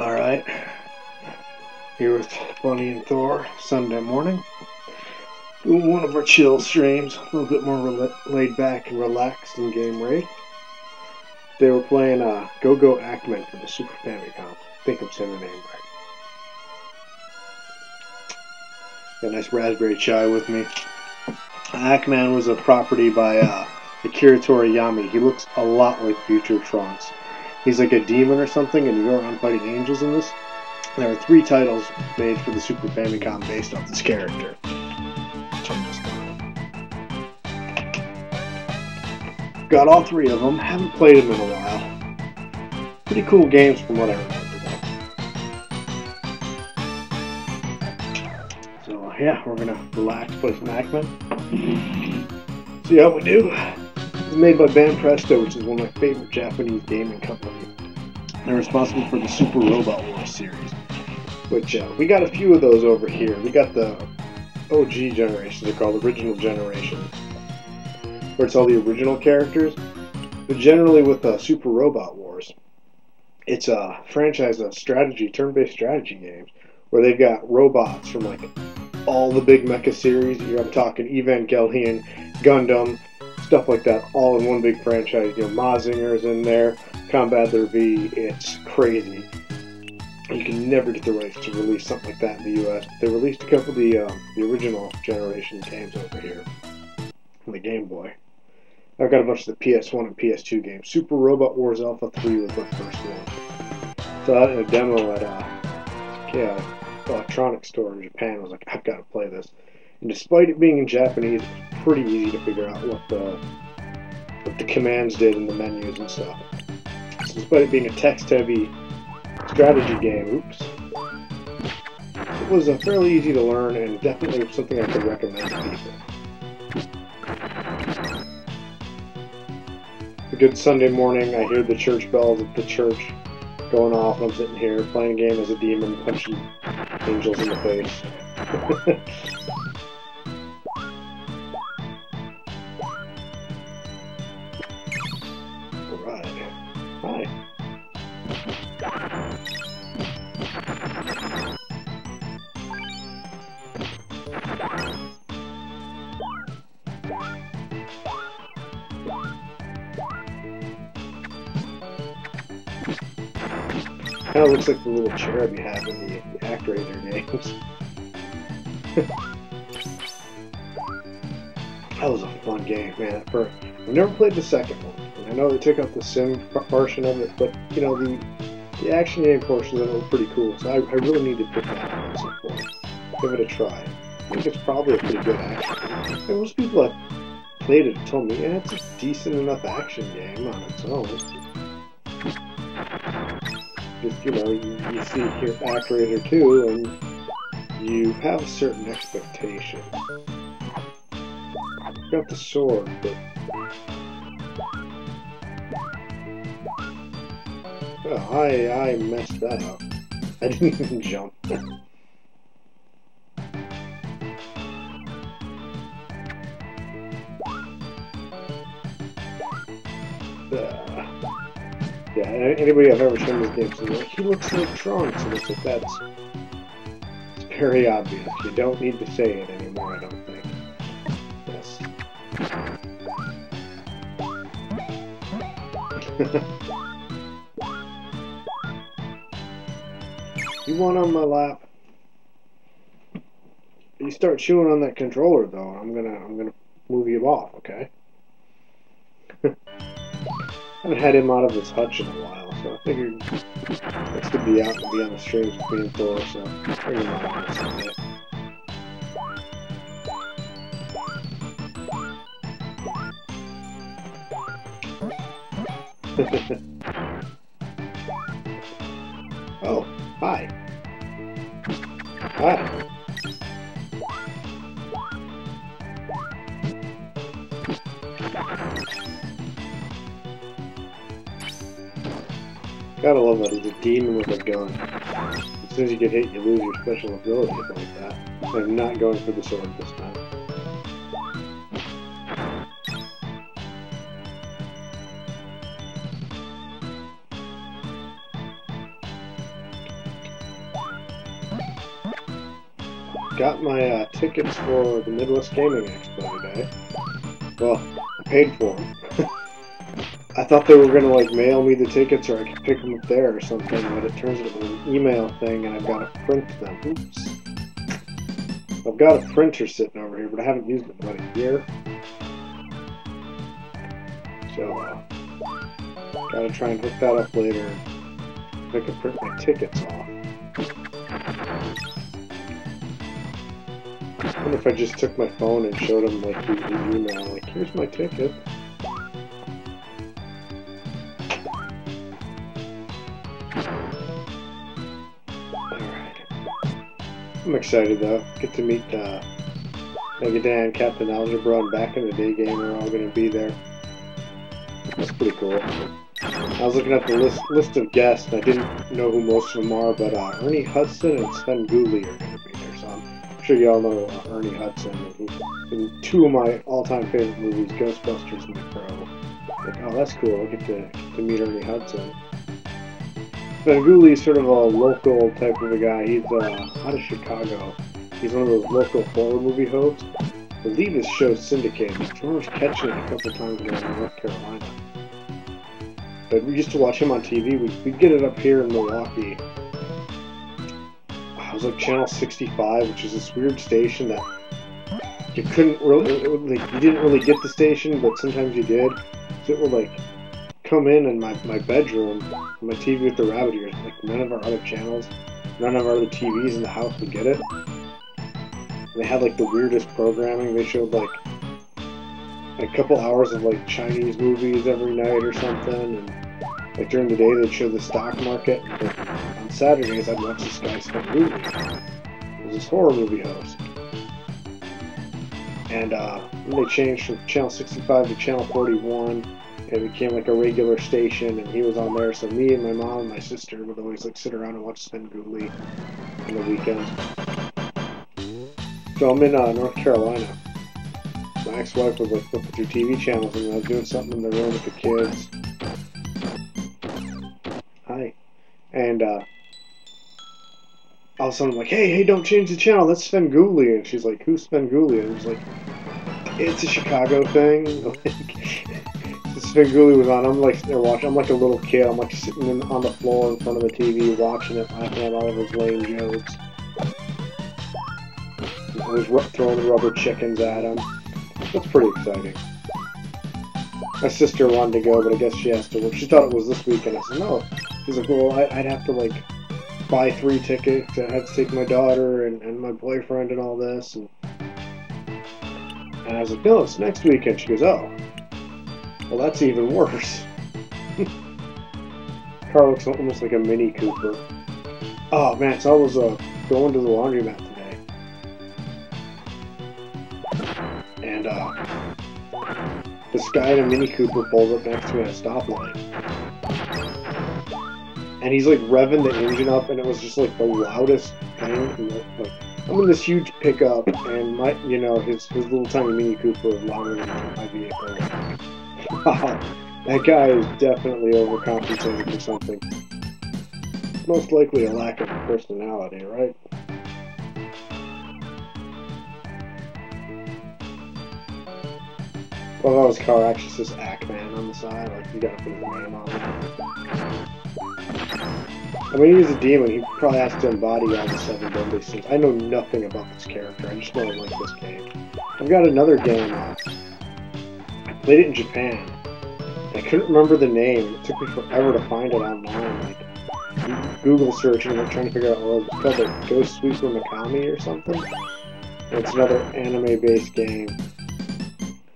Alright, here with Bunny and Thor, Sunday morning. Doing one of our chill streams, a little bit more laid back and relaxed than Game Raid. They were playing Go-Go Ackman for the Super Famicom. I think I'm saying the name right. Got a nice raspberry chai with me. Ackman was a property by Akira Toriyama. He looks a lot like Future Trunks. He's like a demon or something, and you go around fighting angels in this. There are 3 titles made for the Super Famicom based off this character. Turn this down. Got all 3 of them. Haven't played them in a while. Pretty cool games from what I remember, though. So yeah, we're gonna relax, play some Ackman. See how we do. It's made by Band Presto, which is one of my favorite Japanese gaming companies. They're responsible for the Super Robot Wars series, which we got a few of those over here. We got the OG generation, they're called Original Generation, where it's all the original characters. But generally with Super Robot Wars, it's a franchise of strategy, turn-based strategy games, where they've got robots from like all the big mecha series. I'm talking Evangelion, Gundam, stuff like that, all in one big franchise. You know, Mazinger's in there, Combat Their V. It's crazy. You can never get the rights to release something like that in the U.S. They released a couple of the original generation games over here on the Game Boy. I've got a bunch of the PS1 and PS2 games. Super Robot Wars Alpha 3 was my first one. So I had a demo at electronics store in Japan. I was like, I've got to play this. And despite it being in Japanese, it was pretty easy to figure out what the commands did in the menus and stuff. So despite it being a text-heavy strategy game, it was fairly easy to learn and definitely something I could recommend to people. A good Sunday morning, I hear the church bells at the church going off, and I'm sitting here playing a game as a demon, punching angels in the face. Alright. Hi. Kind of looks like the little cherub you have in the Actrator games. That was a fun game, man. I've never played the second one. And I know they took out the sim portion of it, but you know the action game portions of it were pretty cool. So I really need to pick that up at some point. Give it a try. I think it's probably a pretty good action game. And most people that played it told me, yeah, it's a decent enough action game on its own. Just, you know, you see here Actrator 2, and you have a certain expectation. You've got the sword, but oh, I messed that up. I didn't even jump. Yeah, anybody I've ever shown this game to, like, he looks like Trunks, and it's like, it's very obvious. You don't need to say it anymore, I don't think. Yes. You want on my lap? You start chewing on that controller, though, I'm gonna move you off, okay? I haven't had him out of his hutch in a while, so I figured this could be out and be on the streams with me and Thor, so bring him out on Sunday. Oh, hi. Hi. Gotta love that, he's a demon with a gun. As soon as you get hit, you lose your special abilities like that. I'm not going for the sword this time. got my tickets for the Midwest Gaming Expo today. Well, I paid for them. I thought they were going to like mail me the tickets or I could pick them up there or something, but it turns out it was an email thing and I've got to print them. Oops. I've got a printer sitting over here, but I haven't used it in about a year. So, gotta try and hook that up later. I can print my tickets off. I wonder if I just took my phone and showed them like the email, like, here's my ticket. Alright. I'm excited though. Get to meet Mega Dan, Captain Algebra, and Back in the Day Game are all going to be there. That's pretty cool. I was looking at the list of guests, and I didn't know who most of them are, but Ernie Hudson and Sven Gooley are going to be there, so I'm sure you all know Ernie Hudson. In two of my all-time favorite movies, Ghostbusters and The Crow. Like, oh, that's cool, I'll get to meet Ernie Hudson. Sven Gooley is sort of a local type of a guy. He's out of Chicago. He's one of those local horror movie hosts. I believe his show's syndicated. I remember catching it a couple of times when I was in North Carolina. But we used to watch him on TV. We'd get it up here in Milwaukee. It was like Channel 65, which is this weird station that you couldn't really, you didn't really get the station, but sometimes you did. So it would like come in my bedroom, my TV with the rabbit ears. Like none of our other channels, none of our other TVs in the house would get it. And they had like the weirdest programming. They showed like a couple hours of like Chinese movies every night or something, and like during the day they'd show the stock market. But on Saturdays I'd watch this guy Sven Gooley. He was this horror movie host. And when they changed from Channel 65 to Channel 41, it became like a regular station, and he was on there. So me and my mom and my sister would always like sit around and watch Sven Gooley on the weekends. So I'm in North Carolina. My ex-wife was like flipping through TV channels, and I was doing something in the room with the kids. Hi. And all of a sudden I'm like, hey, don't change the channel, that's Sven Gooley. And she's like, who's Sven Gooley? And I was like, it's a Chicago thing. Sven Gooley was on. I'm like there watching. I'm like a little kid. I'm like sitting on the floor in front of the TV watching it, laughing at all of his lame jokes. I was throwing rubber chickens at him. That's pretty exciting. My sister wanted to go, but I guess she has to work. She thought it was this weekend. I said, no. She's like, well, I'd have to, like, buy 3 tickets. I had to take my daughter and my boyfriend and all this. And I was like, no, it's next weekend. She goes, oh. Well, that's even worse. Car looks almost like a Mini Cooper. Oh, man, so I was going to the laundromat today. And this guy in a Mini Cooper pulls up next to me at a stoplight. And he's like revving the engine up, and it was just like the loudest thing. Like, I'm in this huge pickup, and my, you know, his little tiny Mini Cooper is louder than my vehicle. Wow, that guy is definitely overcompensating for something. Most likely a lack of personality, right? Well, that was car actually says Ackman on the side, like you gotta put his name on it. I mean, he's a demon, he probably has to embody all the 7 deadly sins. I know nothing about this character, I just know I like this game. I've got another game, I played it in Japan. I couldn't remember the name, it took me forever to find it online, like Google searching and like, trying to figure out what it was. It's called like Ghost Sweeper Mikami or something. And it's another anime-based game.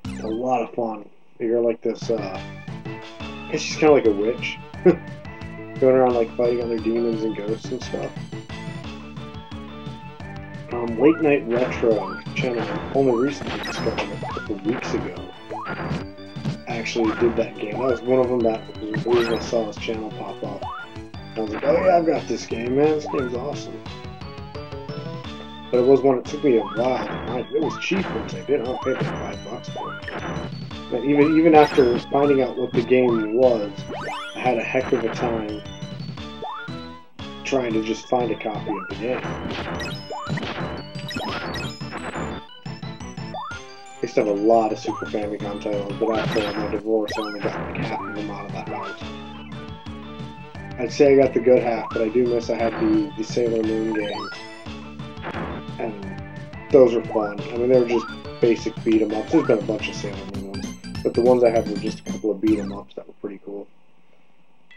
It's a lot of fun. You're like this, I guess she's kind of like a witch. Going around like fighting other demons and ghosts and stuff. Late Night Retro channel only recently discovered a couple weeks ago. Actually did that game. That was one of them that was the reason I saw this channel pop up. I was like, oh yeah, I've got this game, man. This game's awesome. But it was one that took me a while to find. It was cheap once I did. I paid like $5 for it. But even after finding out what the game was, I had a heck of a time trying to just find a copy of the game. used to have a lot of Super Famicom titles, but after my divorce, I only got like half of them out of that house. I'd say I got the good half, but I do miss I had the Sailor Moon games. And those were fun. I mean, they were just basic beat-em-ups. There's been a bunch of Sailor Moon ones, but the ones I had were just a couple of beat-em-ups that were pretty cool.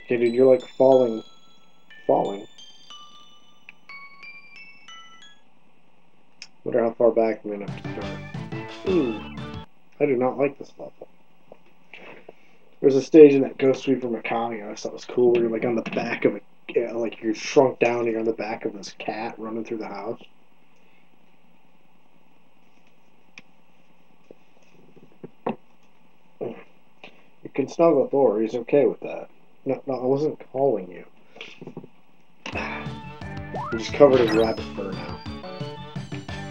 Okay, dude, you're like falling. Wonder how far back I'm gonna have to start. Ooh, I do not like this level. There's a stage in that Ghost Sweeper Mikami I always thought was cool, where you're like on the back of a, like you're shrunk down and you're on the back of this cat running through the house. You can snuggle Thor, he's okay with that. No, I wasn't calling you. I'm just covered in rabbit fur now.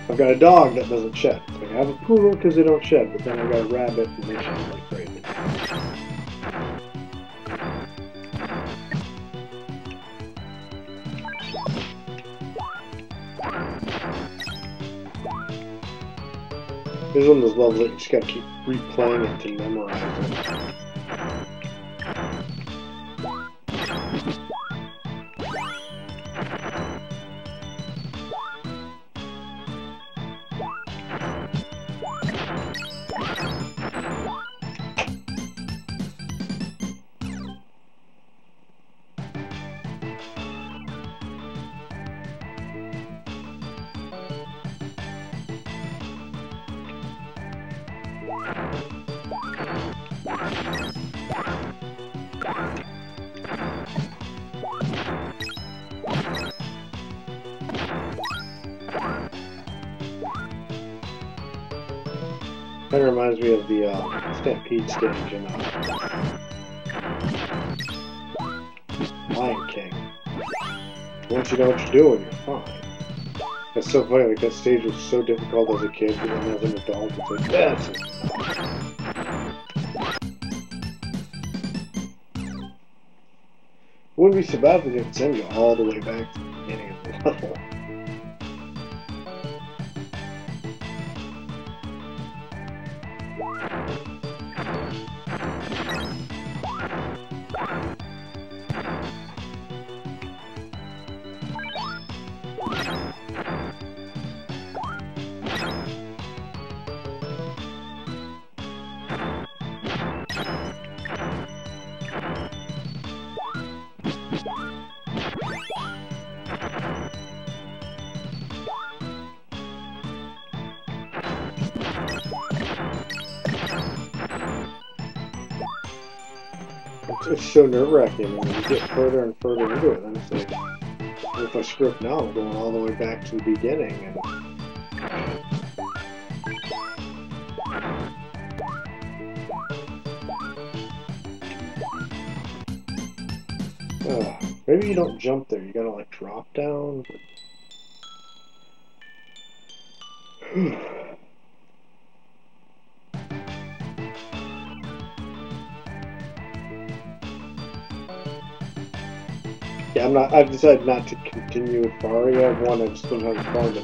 I've got a dog that doesn't shed. Like I have a poodle because they don't shed, but then I've got a rabbit and they shed like crazy. This is one of those levels that you just gotta keep replaying it to memorize it. Kind of reminds me of the Stampede stage in Lion King. Once you know what you're doing, you're fine. It's so funny, like that stage was so difficult as a kid, but then as an adult, it's like, that's it. It wouldn't be so bad if they didn't send you all the way back to the beginning of the level. It's so nerve-wracking when you get further and further into it. Then it's like, if I screw up now, I'm going all the way back to the beginning. And maybe you don't jump there. You gotta like drop down. Yeah, I've decided not to continue with Faria. One, I just don't have fun, but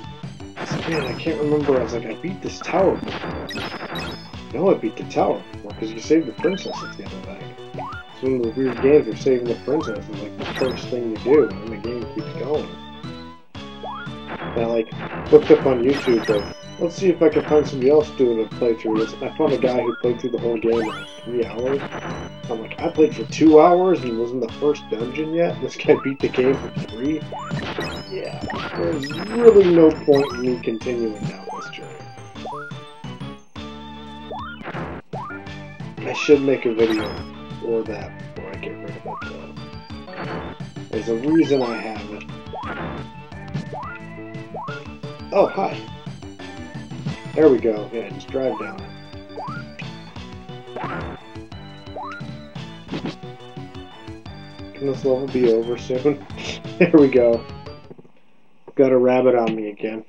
I was like, man, I can't remember. I was like, I beat this tower before. No, I beat the tower before, because you saved the princess at the end of that. It's one of the weird games where saving the princess is like the first thing you do, and then the game keeps going. And I like looked up on YouTube, like, let's see if I can find somebody else doing a playthrough of this. I found a guy who played through the whole game in like 3 hours. I'm like, I played for 2 hours and was in the first dungeon yet? This guy beat the game for 3? Yeah, there's really no point in me continuing down this journey. I should make a video for that before I get rid of it though. There's a reason I have it. Oh, hi. There we go. Yeah, just drive down it. Can this level be over soon? There we go. Got a rabbit on me again.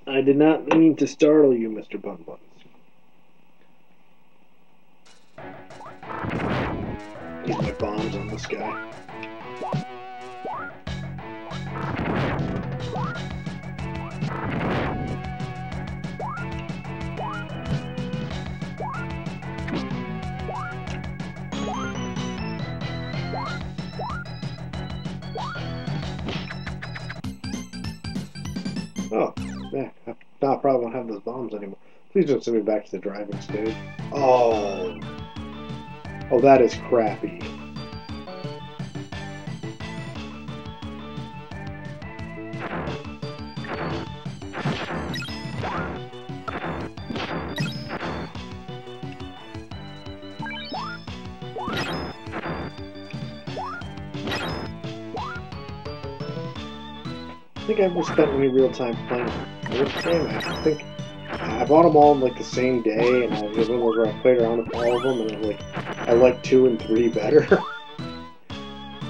I did not mean to startle you, Mr. Bunbuns. Use my bombs on this guy. Nah, probably won't have those bombs anymore. Please don't send me back to the driving stage. Oh. Oh, that is crappy. I think I've ever spent any real time playing this game. I think I bought them all in like the same day, and I remember I played around with all of them, and I like 2 and 3 better,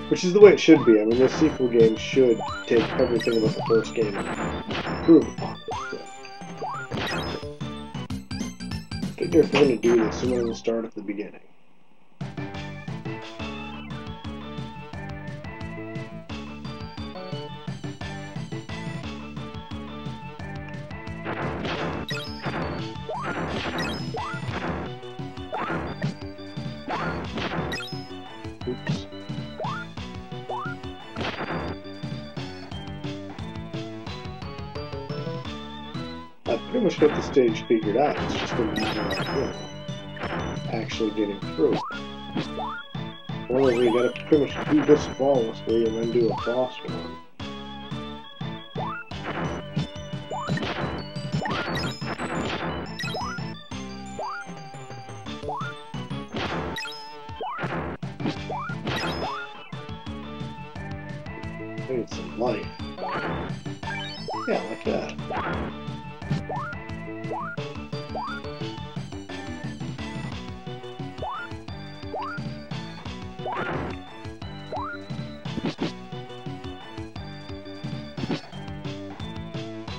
which is the way it should be. I mean, this sequel game should take everything about the first game and improve upon it. So. I figure if we're gonna do this, someone will start at the beginning. Oops. I've pretty much got the stage figured out. It's just a matter of, actually getting through it. Or we gotta pretty much do this flawlessly and then do a boss run. I need some life. Yeah, like that.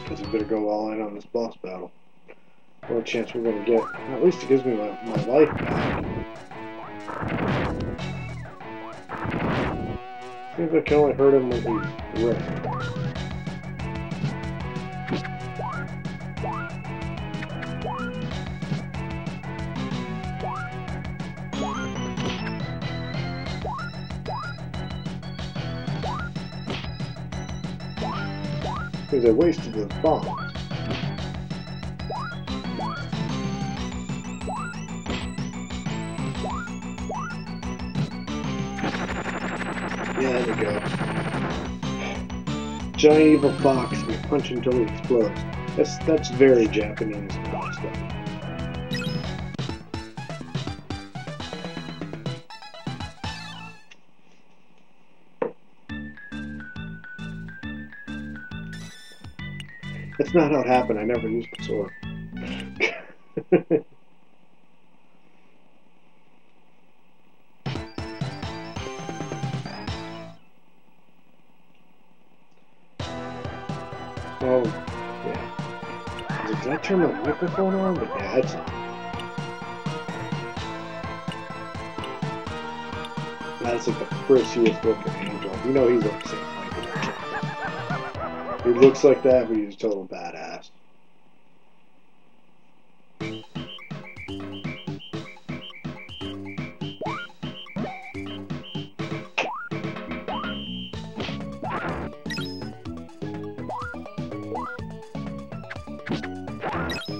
Because I better go all in on this boss battle. What chance we're gonna get. At least it gives me my life back. Seems like I can only hurt him when he's red. Because I wasted those bombs. Yeah, there we go. Giant evil fox, and you punch until he explodes. That's very Japanese stuff. That's not how it happened. I never used the sword. Oh, yeah. Did I turn my microphone on? But yeah, it's on. That's like the prettiest looking angel. You know he's like the same height. He looks like that, but he's a total badass.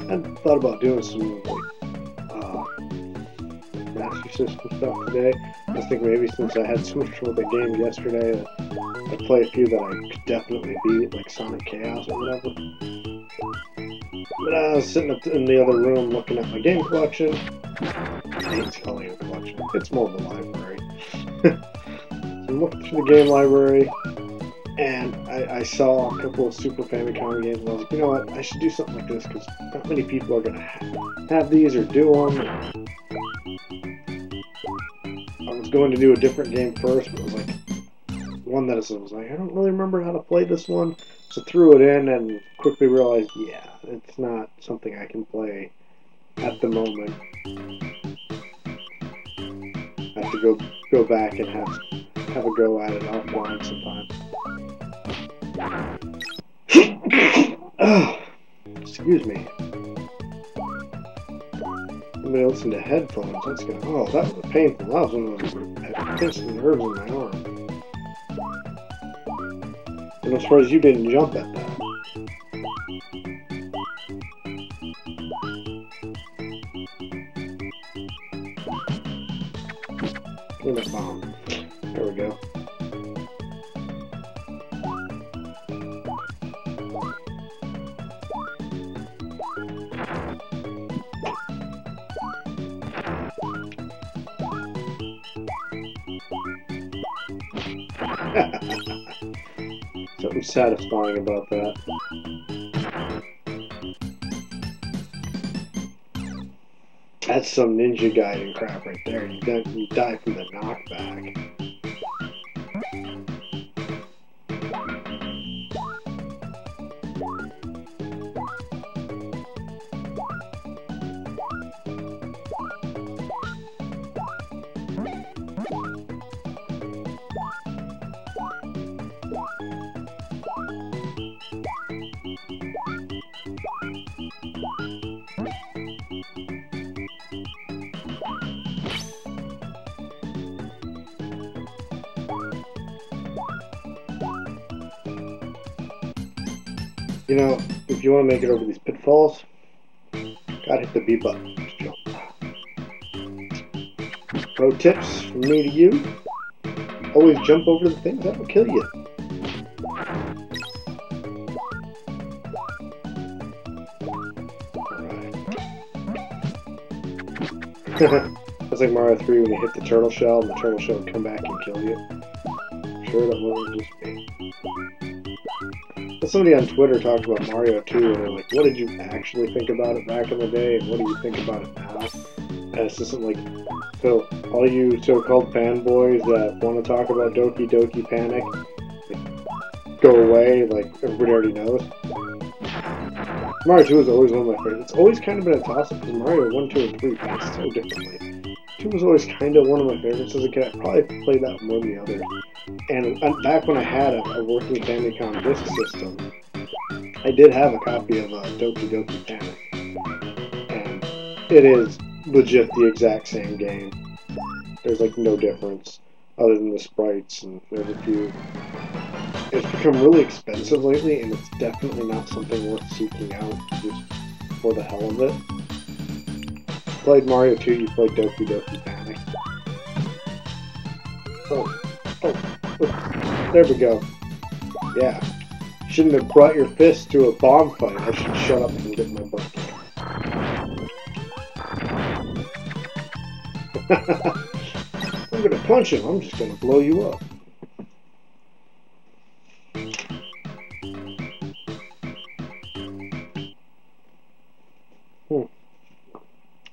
I thought about doing some Master System stuff today. I was thinking maybe since I had so much trouble with the game yesterday, I'd play a few that I could definitely beat, like Sonic Chaos or whatever. But I was sitting up in the other room looking at my game collection. I hate calling it a collection. It's more of a library. So I'm looking through the game library, and I saw a couple of Super Famicom games, and I was like, you know what, I should do something like this, because not many people are going to have these or do them. I was going to do a different game first, but it was like, one that I was like, I don't really remember how to play this one, so threw it in and quickly realized, yeah, it's not something I can play at the moment. I have to go back and have a go at it offline sometime. Oh, excuse me. I'm gonna listen to headphones. That's gonna. Oh, that was painful. That was one of those pinching nerves in my arm. And I'm surprised you didn't jump at that. Give me that bomb. There we go. Something satisfying about that. That's some Ninja Gaiden crap right there. You die from the knockback. You know, if you want to make it over these pitfalls, gotta hit the B button. Just jump. Pro tips from me to you: always jump over the things that will kill you. Alright. That's like Mario 3 when you hit the turtle shell and the turtle shell would come back and kill you. I'm sure that wasn't just me. Somebody on Twitter talked about Mario 2 and they're like, what did you actually think about it back in the day and what do you think about it now? And it's just like, so all you so-called fanboys that want to talk about Doki Doki Panic, like, go away, like everybody already knows. Mario 2 is always one of my favorites. It's always kind of been a toss-up because Mario 1, 2, and 3 played so differently. 2 was always kind of one of my favorites as a kid. I probably played that more than the others. And back when I had a working Famicom disc system, I did have a copy of Doki Doki Panic. And it is legit the exact same game. There's like no difference other than the sprites, and there's a few. It's become really expensive lately, and it's definitely not something worth seeking out just for the hell of it. You played Mario 2, you played Doki Doki Panic. Oh, there we go. Yeah. Shouldn't have brought your fist to a bomb fight. I should shut up and get my butt kicked. I'm gonna punch him. I'm just gonna blow you up.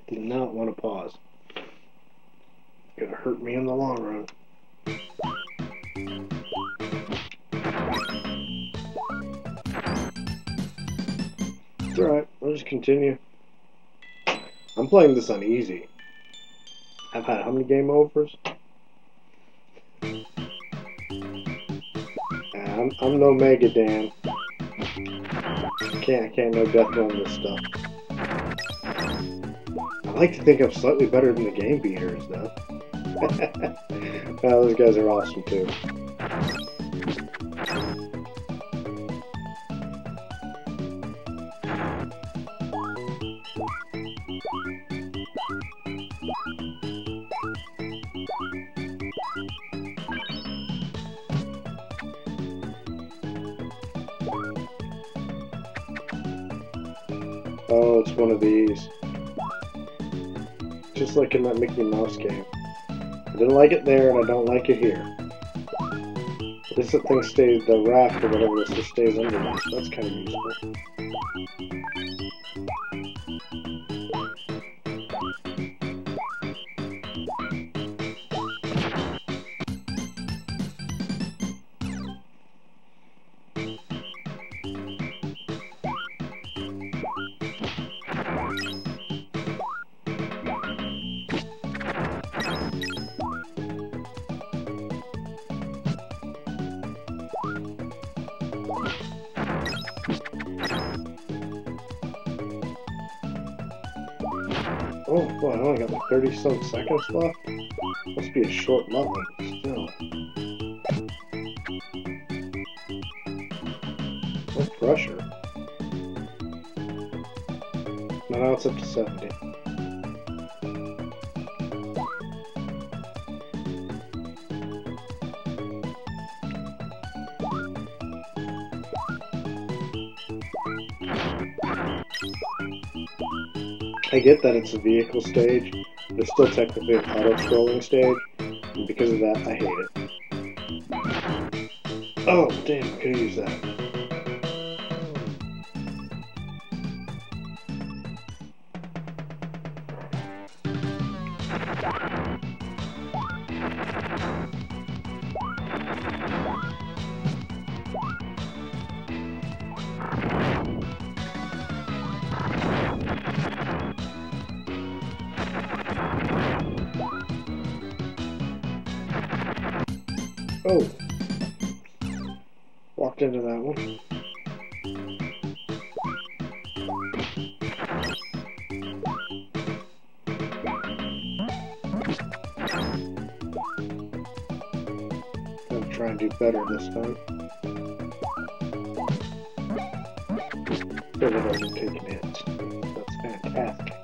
Did not want to pause. It's gonna hurt me in the long run. It's alright, I'll just continue. I'm playing this on easy. I've had how many game overs? Yeah, I'm no Mega Dan. I can't no death run this stuff. I like to think I'm slightly better than the game beaters, though. Well, those guys are awesome too. Oh, it's one of these. Just like in that Mickey Mouse game. I didn't like it there, and I don't like it here. But this thing stays, the raft or whatever this just stays under this. That's kind of useful. Oh boy, I only got like 30-some seconds left. Must be a short level, but still. No pressure. Now it's up to 70. I get that it's a vehicle stage, but it's still technically an auto-scrolling stage, and because of that, I hate it. Oh, damn, I could have used that. Oh, walked into that one. Gonna try and do better this time. Still haven't taken hits. That's fantastic.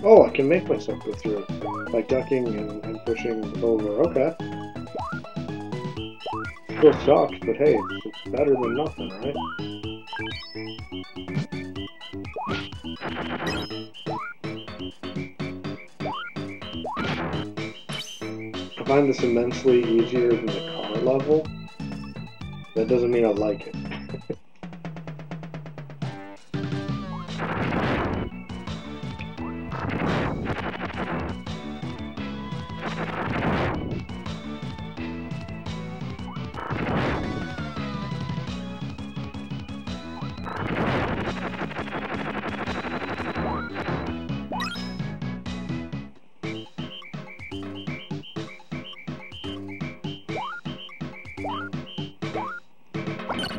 Oh, I can make myself go through it by ducking and pushing over. Okay. Still sucks, but hey, it's better than nothing, right? I find this immensely easier than the car level. That doesn't mean I like it.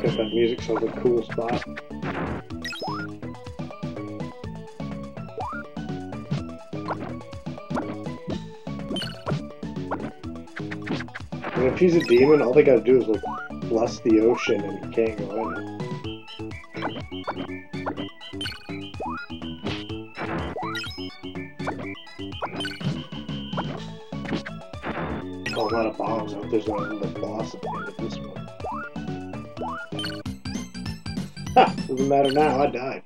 Got that music, so it's a cool spot. And if he's a demon, all they gotta do is like bless the ocean and he can't go in it. Oh, a lot of bombs. I hope there's not another boss at the end of this one. Ha! Doesn't matter now, I died.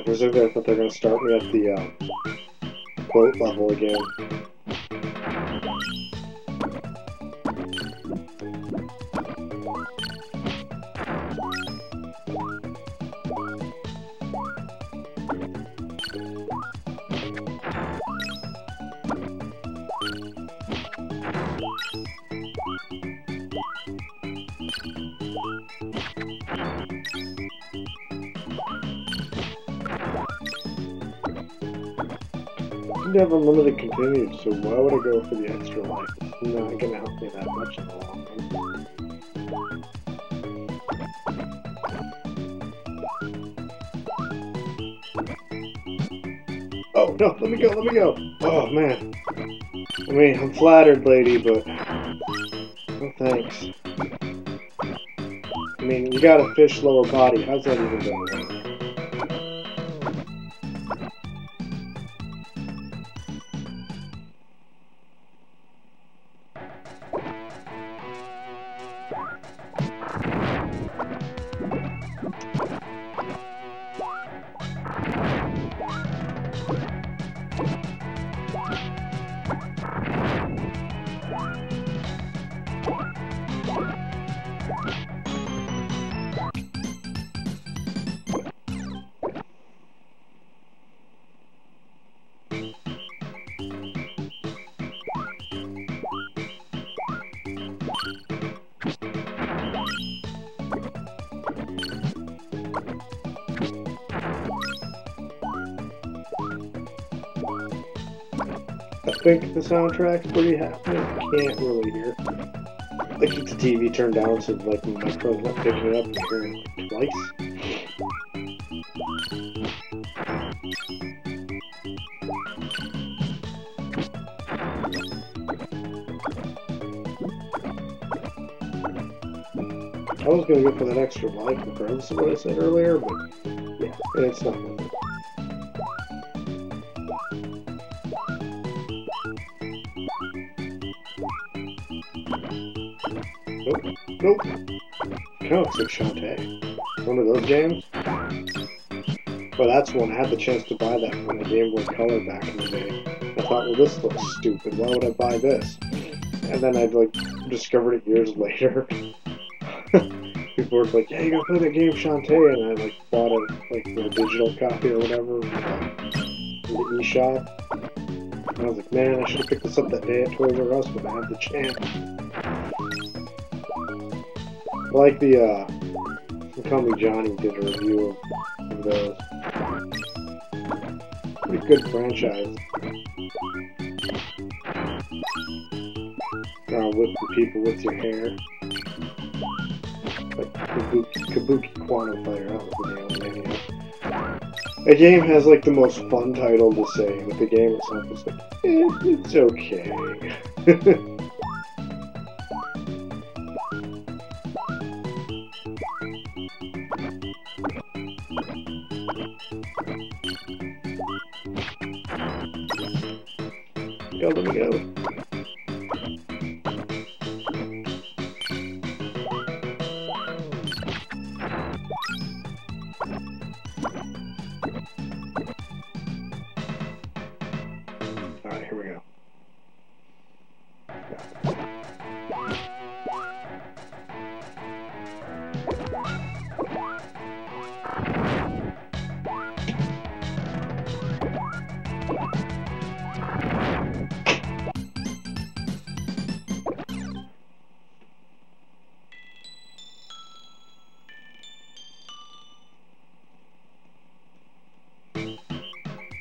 For a second, I thought they were going to start me at the boat level again. I have unlimited continues, so why would I go for the extra life? It's not going to help me that much in the long run. Oh, no, let me go, let me go! Oh, man. I mean, I'm flattered, lady, but... no thanks. I mean, you got a fish lower body, how's that even going to work? I think the soundtrack's pretty happy. I can't really hear. I keep the TV turned down so like the microphone's not picking it up and hearing it twice. I was gonna go for that extra life regardless of what I said earlier, but yeah, it's not worth it. Nope, nope. Kind of looks like Shantae. One of those games? Well, that's one. I had the chance to buy that from the Game Boy Color back in the day. I thought, well, this looks stupid. Why would I buy this? And then I'd like discovered it years later. People were like, "Yeah, you gotta play that game, Shantae," and I like bought it like the digital copy or whatever in the eShop. And I was like, man, I should have picked this up that day at Toys R Us when I had the chance. I like the Call Me Johnny did a review of those. Pretty good franchise. With the people with your hair. Like Kabuki Quantum Fighter, that was the name of it, yeah. A game has like the most fun title to say, but the game itself is like, it's okay. Yo, let me go. Alright, here we go.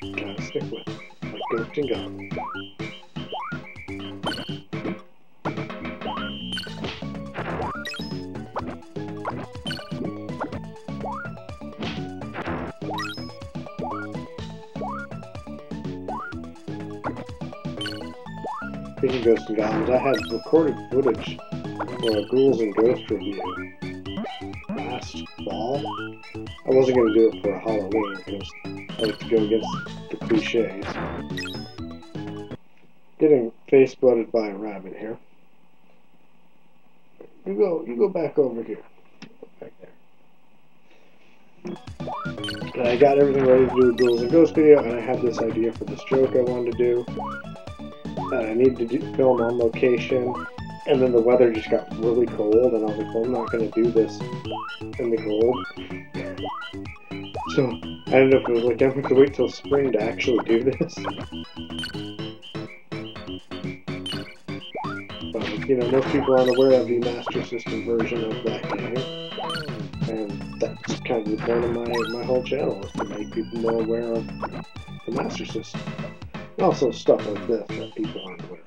Gotta stick with it, like Ghost and God. Speaking of Ghosts and Goblins, I had recorded footage for a Ghouls and Ghosts review last fall. I wasn't going to do it for a Halloween because I like to go against the cliches. Getting face blooded by a rabbit here. You go back over here. Go back there. And I got everything ready to do a Ghouls and Ghosts video, and I had this idea for this joke I wanted to do. And I needed to film on location, and then the weather just got really cold, and I was like, well, I'm not going to do this in the cold. So I ended up like, I'm going to wait till spring to actually do this. But, you know, most people aren't aware of the Master System version of that game, and that's kind of the point of my whole channel, is to make people more aware of the Master System. And also stuff like this that people aren't aware of.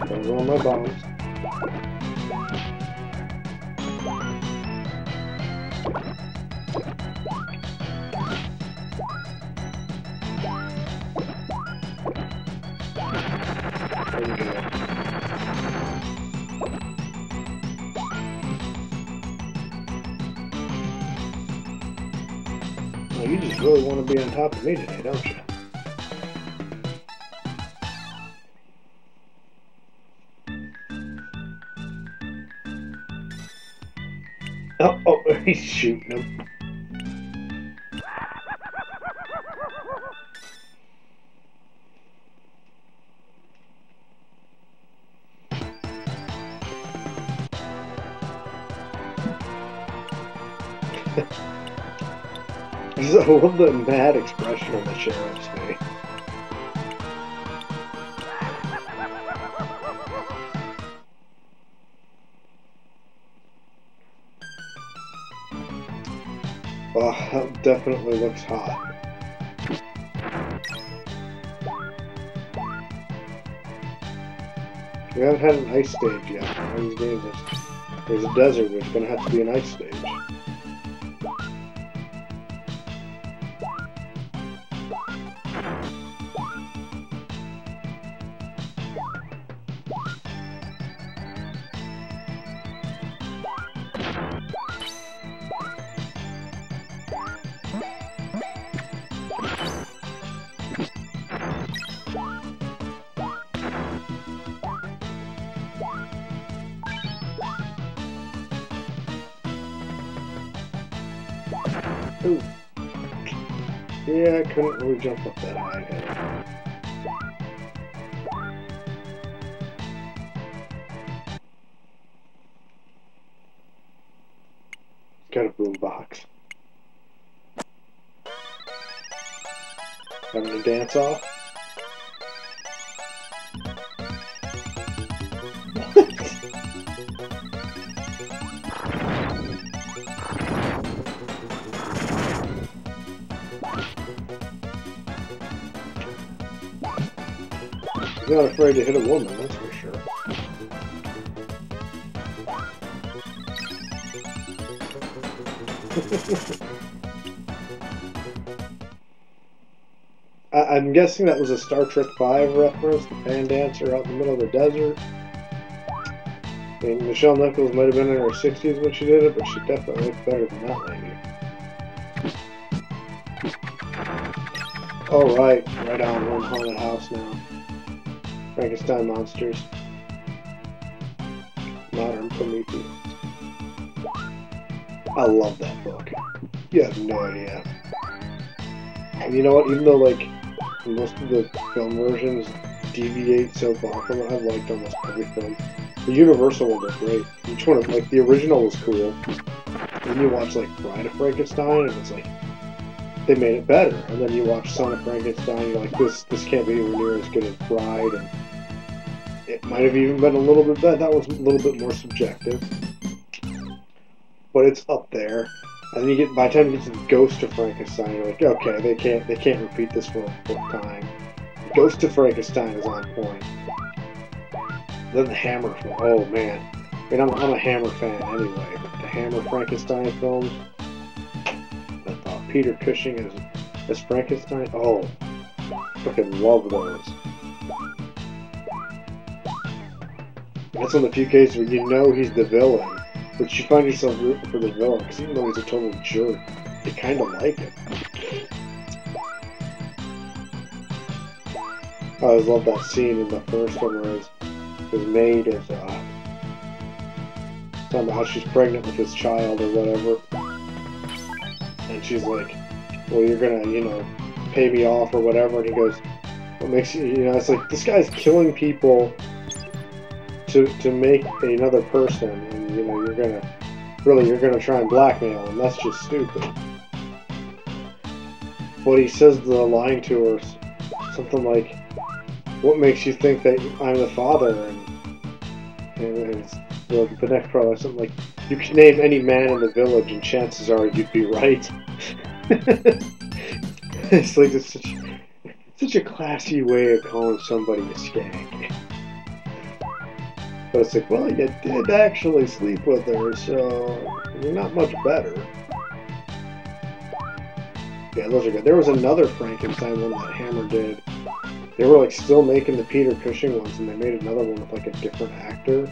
Those are all my bombs. There we go. Well, you just really want to be on top of me today, don't you? Oh, he's shooting him. I love the mad expression on the sheriff's face. Oh, that definitely looks hot. We haven't had an ice stage yet. All these games are There's a desert, there's going to have to be an ice stage. Ooh. Yeah, I couldn't really jump up that high. Got a boom box. Having a dance off? He's not afraid to hit a woman, that's for sure. I'm guessing that was a Star Trek V reference, the pan dancer out in the middle of the desert. I mean, Michelle Nichols might have been in her 60s when she did it, but she definitely looked better than that lady. Oh, right on, we're in Haunted House now. Frankenstein monsters. Modern Prometheus. I love that book. You have no idea. And you know what? Even though like most of the film versions deviate so far from it, I've liked almost every film. The Universal ones are great. Each one, like the original was cool. Then you watch like Bride of Frankenstein, and it's like they made it better. And then you watch Son of Frankenstein, you're like, this can't be anywhere near as good as Bride. And it might have even been a little bit better. That was a little bit more subjective, but it's up there. And then you get, by the time you get to the Ghost of Frankenstein, you're like, okay, they can't repeat this for a fourth time. Ghost of Frankenstein is on point. Then the Hammer film. Oh man, I mean I'm a Hammer fan anyway, but the Hammer Frankenstein films. Peter Cushing as Frankenstein. Oh, freaking love those. That's one of the few cases where you know he's the villain, but you find yourself rooting for the villain, because even though he's a total jerk, you kind of like him. I always love that scene in the first one where his maid is talking about how she's pregnant with his child or whatever. And she's like, well, you're gonna, you know, pay me off or whatever. And he goes, what makes you, you know, it's like, this guy's killing people to make another person. And, you know, you're gonna try and blackmail him. That's just stupid. But he says the line to her, something like, what makes you think that I'm the father? And it's, the next part, something like, you can name any man in the village and chances are you'd be right. It's like such a classy way of calling somebody a skank. But it's like, well, you did actually sleep with her, so you're not much better. Yeah, those are good. There was another Frankenstein one that Hammer did. They were like still making the Peter Cushing ones, and they made another one with like a different actor.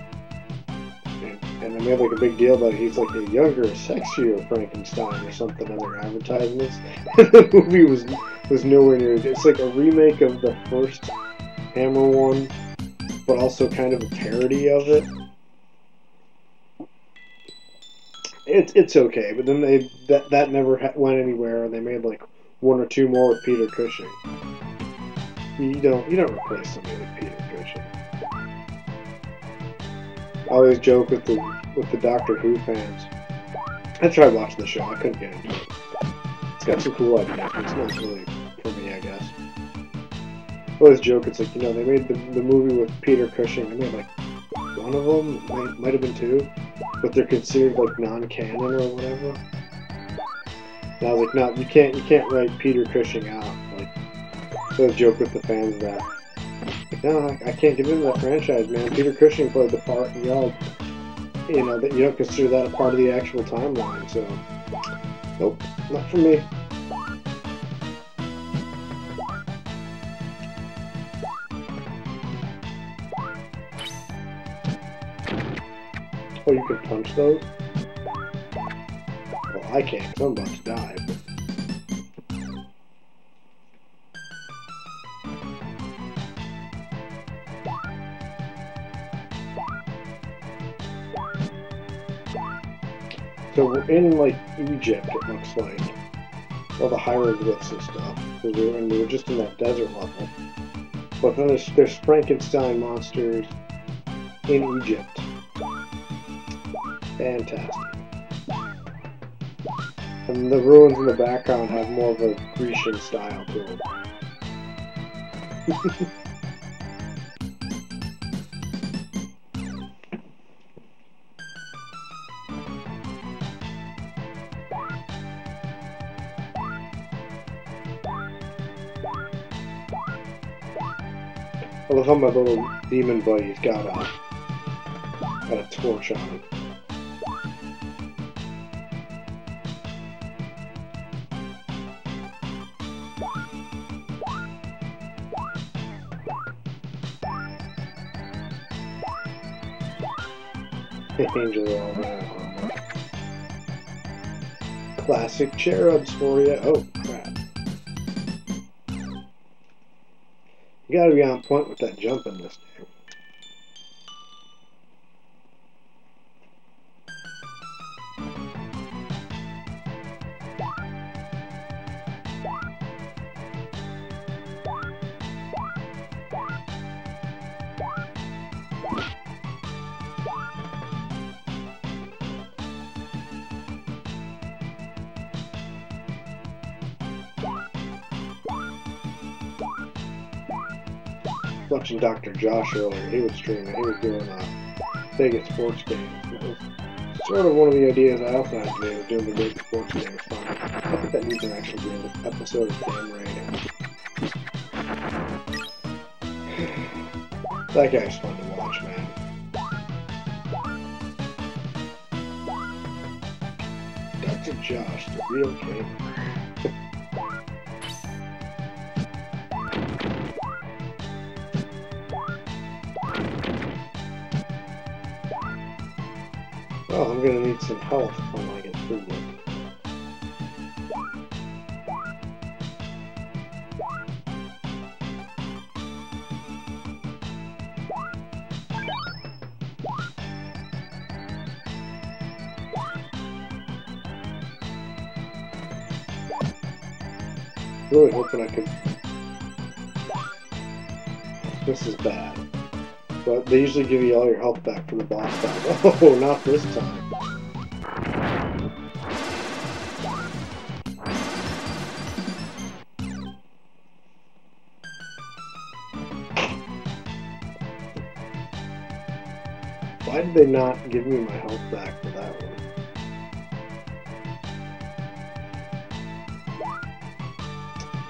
And they made like a big deal about it. He's like a younger, sexier Frankenstein or something in their advertisements. The movie was nowhere near it. It's like a remake of the first Hammer one, but also kind of a parody of it. It's okay, but then that never went anywhere, and they made like one or two more with Peter Cushing. You don't replace somebody with Peter Cushing. I always joke with the Doctor Who fans. I tried watching the show, I couldn't get into it. It's got some cool ideas, but it's not really for me, I guess. I always joke, it's like, you know, they made the movie with Peter Cushing. They made like one of them, might have been two, but they're considered like non-canon or whatever. And I was like, no, you can't write Peter Cushing out. Like, I always joke with the fans that, like, no, I can't get into that franchise, man. Peter Cushing played the part, and y'all you know, that you don't consider that a part of the actual timeline. So, nope, not for me. Oh, you can punch those? Well, I can't, because I'm about to die. But... So we're in, like, Egypt, it looks like. All the hieroglyphs and stuff. We were just in that desert level. But then there's Frankenstein monsters in Egypt. Fantastic. And the ruins in the background have more of a Grecian style to them. I love how my little demon buddy's got a torch on him. Angel all that. Classic cherubs for you. Oh crap. You gotta be on point with that jump in this game. Watching Dr. Josh earlier, he was streaming, he was doing Vegas sports games. That was sort of one of the ideas I also had today, was doing the Vegas sports games. I think that needs to actually be an episode of Game Rating. That guy's fun to watch, man. Dr. Josh, the real gamer. Oh, I'm gonna need some health when I get through with. Really hoping I could. This is bad. But they usually give you all your health back for the boss battle. Oh, not this time. Why did they not give me my health back for that one?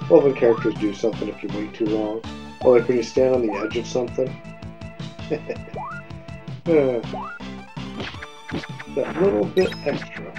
Well, when characters do something if you wait too long. Or like when you stand on the edge of something. That little bit extra.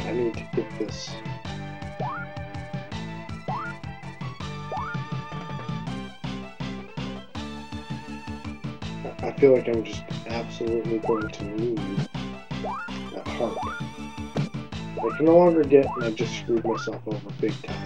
I need to get this. I feel like I'm just absolutely going to need that heart. I can no longer get, and I just screwed myself over big time.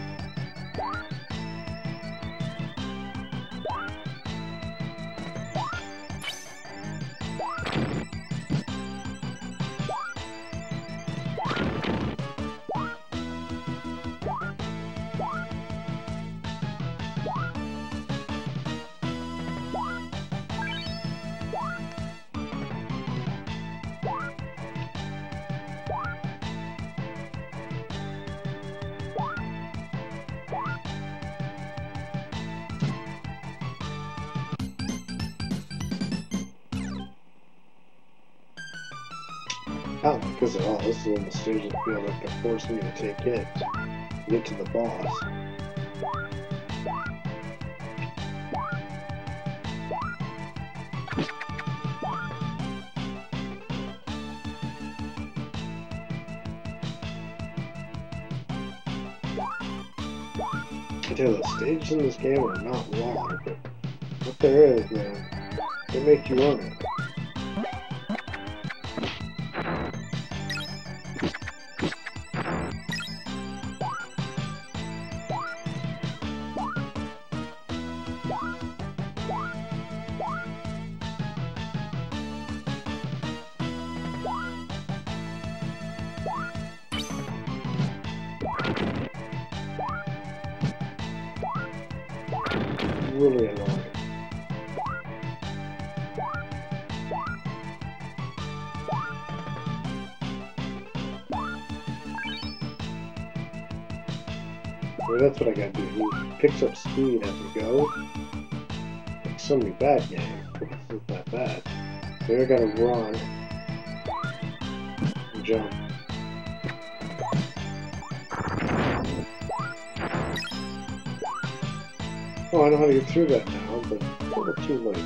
I don't like this at all. This is one of the stages I feel like they're forcing me to take it to get to the boss. I tell you, the stages in this game are not long, but what there is, man, they make you run it. Really annoying. Well, that's what I gotta do. He picks up speed as we go. Like so many bad games, but this isn't that bad. So I gotta run and jump. Oh, I know how to get through that now, but it's a little too late.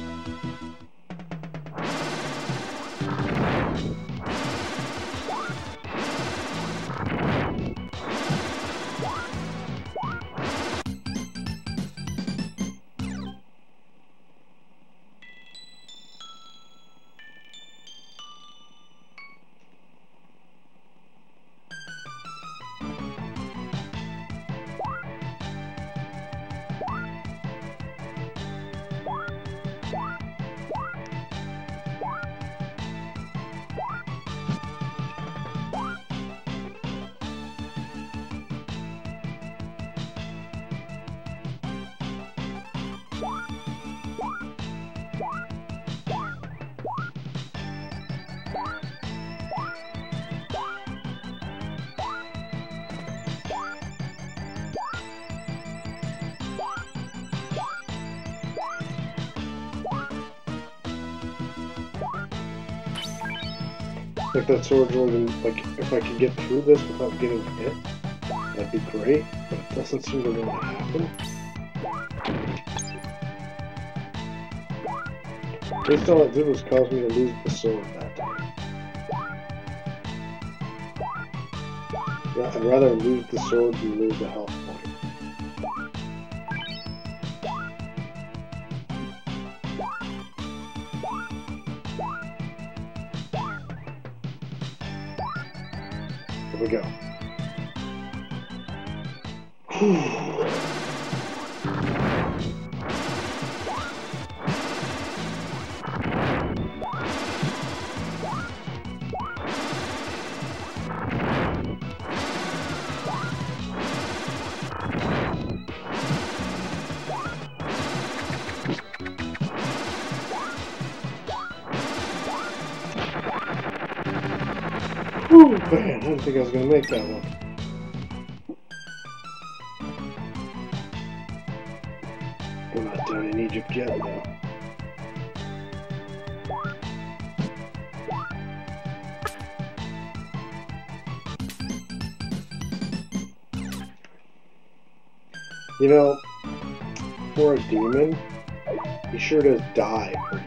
Like that sword's really, like, if I could get through this without getting hit, that'd be great, but it doesn't seem to want to happen. Just all it did was cause me to lose the sword that time. Yeah, I'd rather lose the sword than lose the health point. Here we go. Whew, man, I didn't think I was going to make that one. We're not done in Egypt yet, though. You know, for a demon, he sure does die pretty.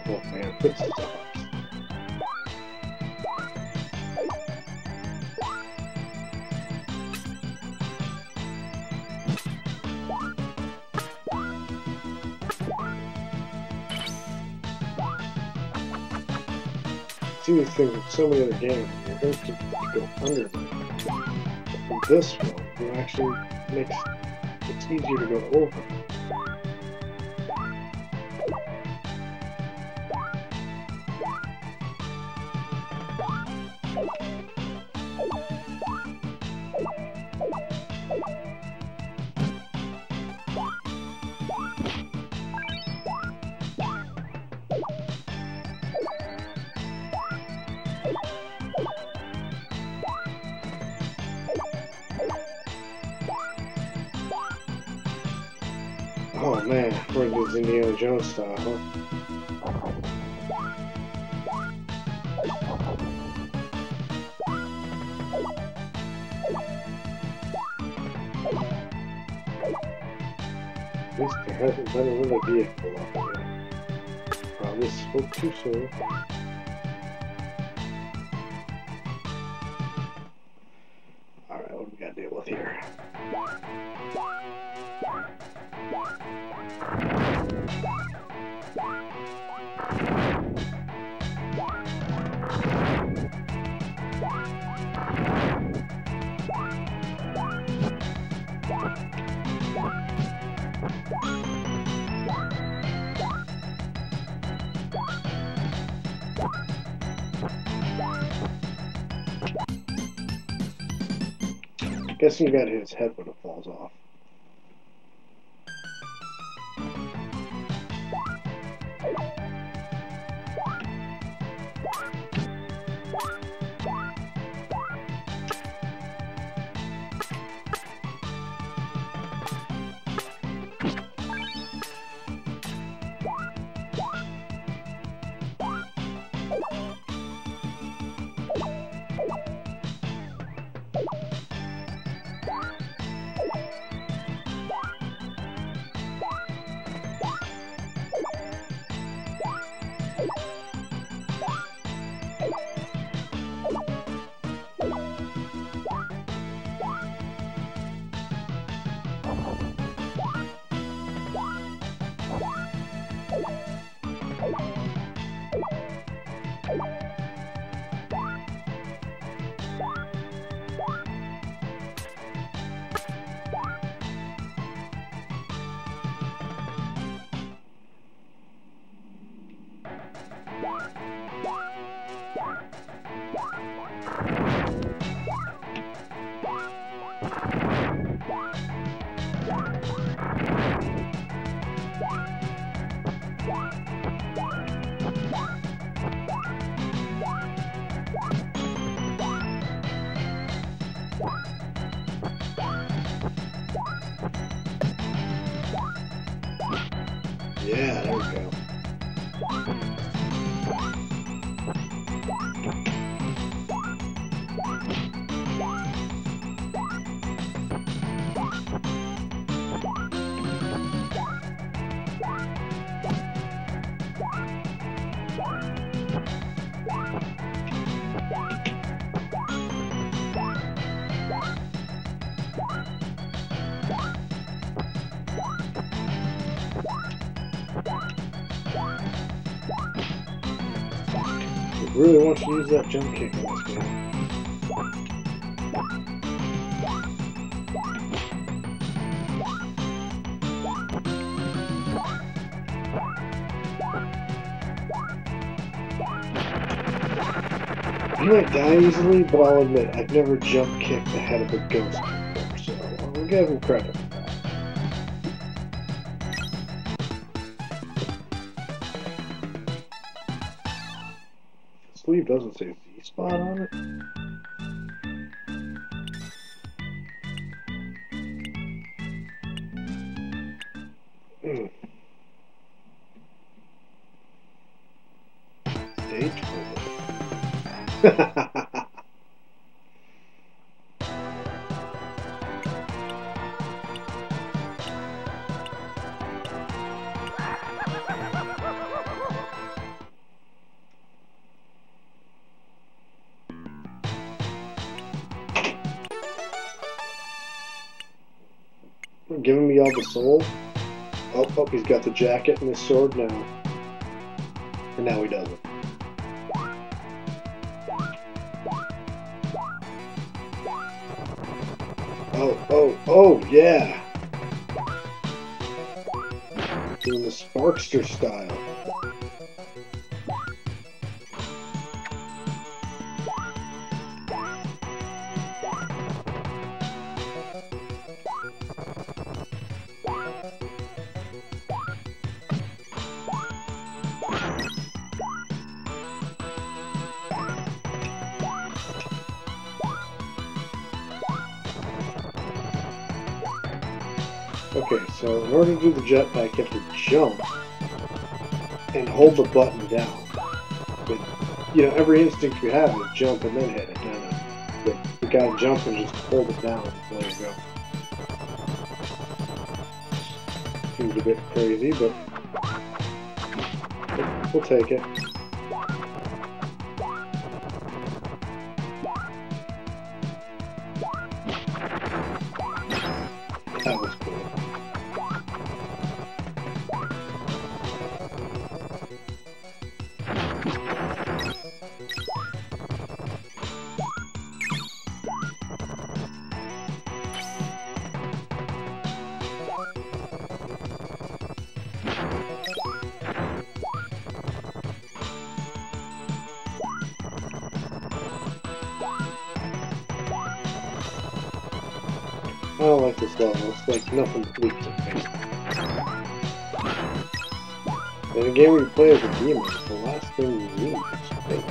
Oh man, this sucks. See these things with so many other games, you're going to go under them. But with this one, it actually makes it easier to go over. Oh man, we're in this Indiana Jones style, huh? At least there hasn't been another vehicle up here. Probably spoke too soon. Alright, what do we gotta deal with here? Guessing you gotta hit his head when it falls off. Yeah, there we go. I really want you to use that jump kick in this game. I might die easily, but I'll admit I've never jump kicked the head of a ghost before, so I'll give him credit for that. The sleeve doesn't say V-spot on it. Stage giving me all the soul. Oh, he's got the jacket and his sword now. And now he doesn't. Oh, yeah! Doing the Sparkster style. Okay, so in order to do the jetpack, you have to jump and hold the button down. But, you know, every instinct you have is jump and then hit it. No, no. You gotta jump and just hold it down and let it go. Seems a bit crazy, but we'll take it. That was cool. I don't like this level. It's like nothing leaks at me. In a game where you play as a demon, it's the last thing you need is faith.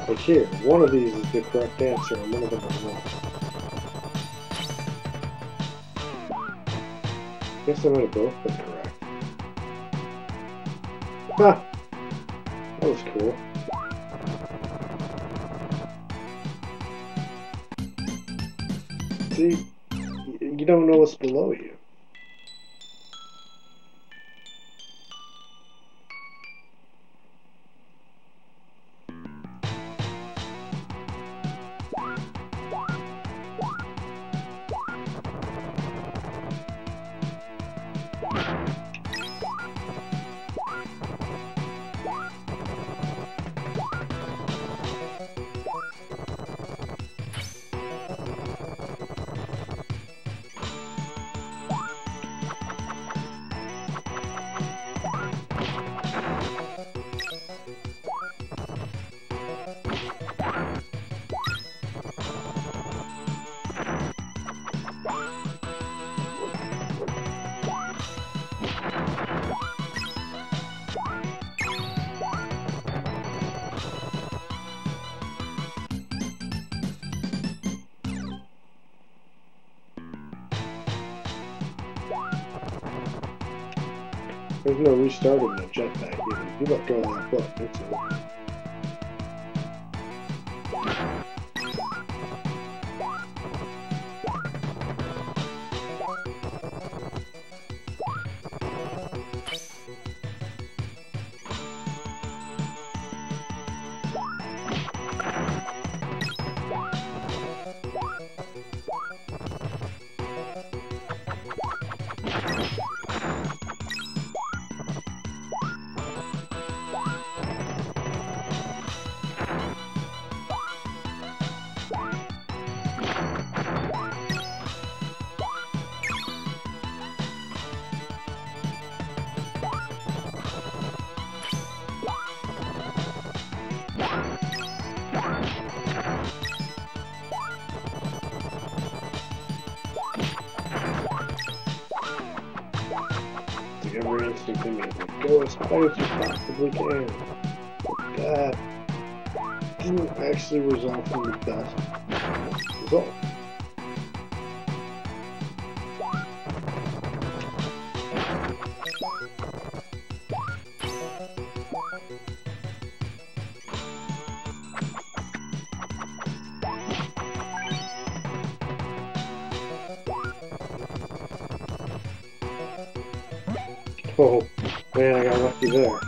Like here, one of these is the correct answer and one of them is not. I guess they might have both been correct. Ha! That was cool. See? You don't know what's below you. There's no restarting the jetpack either. If you let go of that button, it's over. Every instinct in me is like, go as high as you possibly can. But that didn't actually result in the best result. Oh, man, I got lucky there.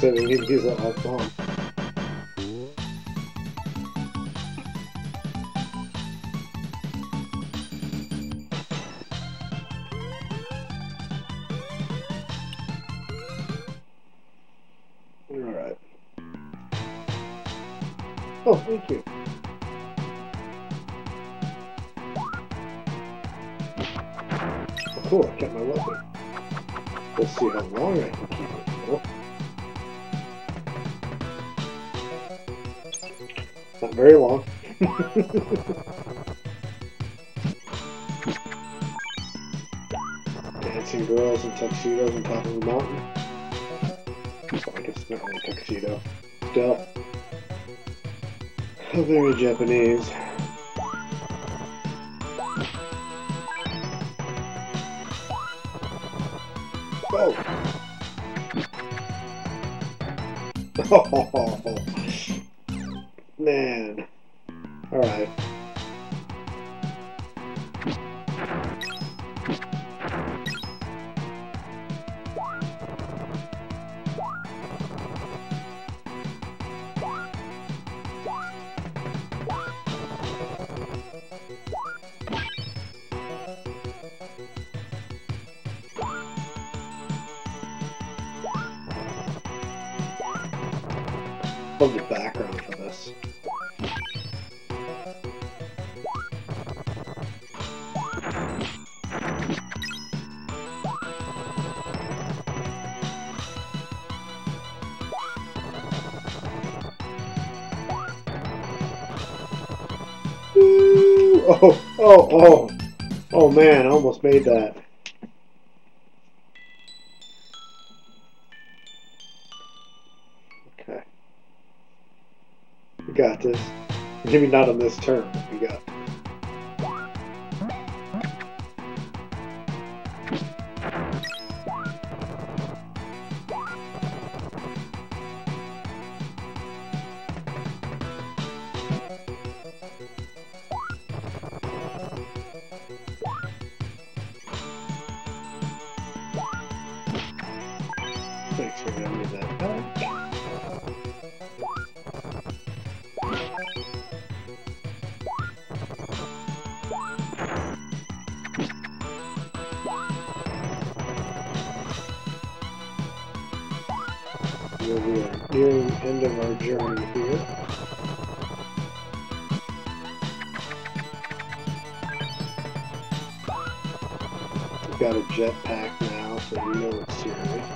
said I need to use that last bomb. Alright. Oh, thank you. Oh, cool, I kept my weapon. We'll see how long I can keep it for. Not very long. Dancing girls in tuxedos on top of the mountain. Well, I guess it's not really a tuxedo. Still. How very Japanese. Oh! Oh, man. Alright. Love the background for this. Woo! Oh, oh man, I almost made that. Okay. We got this. Maybe not on this turn, but we got this. Thanks for giving me that back. We are nearing the end of our journey here. We've got a jetpack now, so we know it's serious.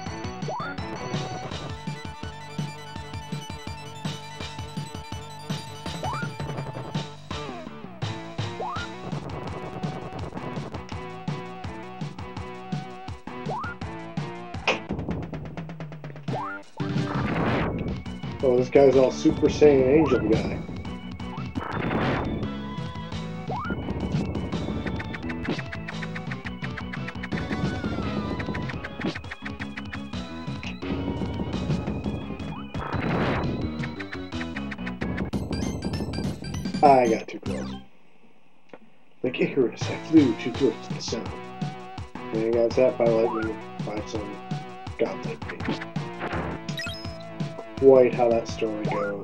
Oh, this guy's all Super Saiyan Angel guy. I got too close. Like Icarus, I flew too close to the sun. And I got zapped by lightning by some godlike being. Quite how that story goes.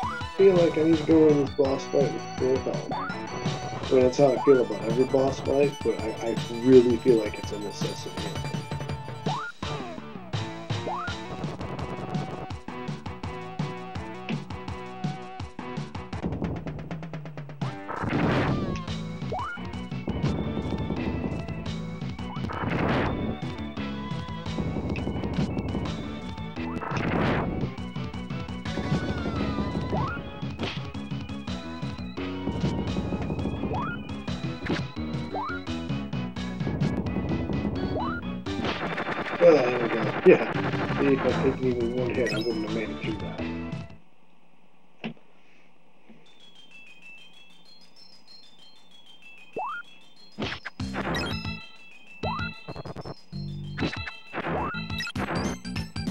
I feel like I need to go in this boss fight with full health. I mean, that's how I feel about every boss fight, but I really feel like it's a necessity. there we go. Yeah. See, if I'd taken even one hit, I wouldn't have made it through that.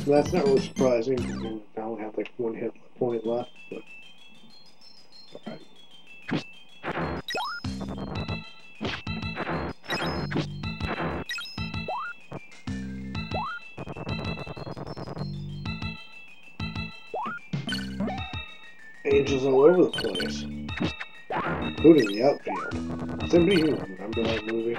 That's not really surprising because I only have like one hit point left, but alright. Angels all over the place, including the outfield. Does anybody even remember that movie?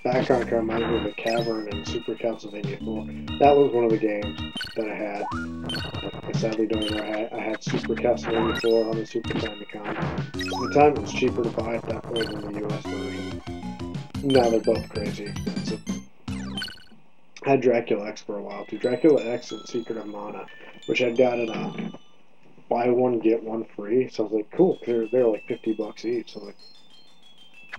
Background car reminded me of the Cavern in Super Castlevania 4. That was one of the games that I had. I sadly don't know. I had Super Castlevania 4 on the Super Famicom. At the time, it was cheaper to buy at that point than the US version. Now they're both crazy expensive. I had Dracula X for a while too. Dracula X and Secret of Mana, which I'd got it on buy one get one free. So I was like, cool, because they're like $50 each. So like,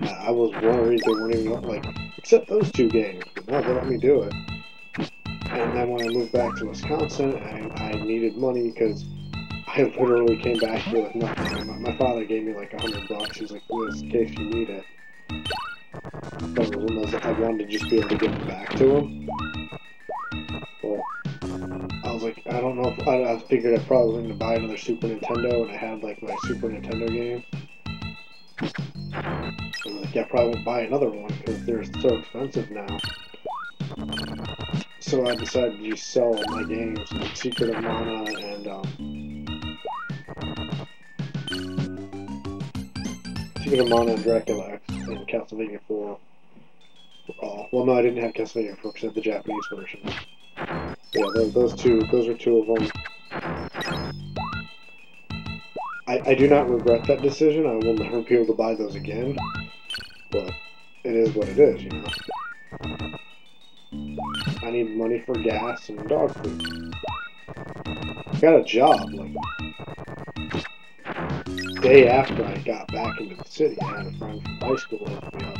I was worried they weren't even like, except those two games. But no, they let me do it. And then when I moved back to Wisconsin, I needed money because I literally came back here with nothing. My father gave me like $100. He's like, well, in case you need it. But it was one of those, I wanted to just be able to give it back to him. Well, I was like, I don't know if I figured I probably wasn't going to buy another Super Nintendo, and I had like my Super Nintendo game. I was like, yeah, I probably won't buy another one because they're so expensive now. So I decided to just sell all my games, like Secret of Mana and Secret of Mana and Dracula X and Castlevania 4 were all. Well, no, I didn't have Castlevania 4 because I had the Japanese version. Yeah, those are two of them. I do not regret that decision. I will never be able to buy those again. But it is what it is, you know. I need money for gas and dog food. I got a job, like, day after I got back into the city. I had a friend from high school hook me up.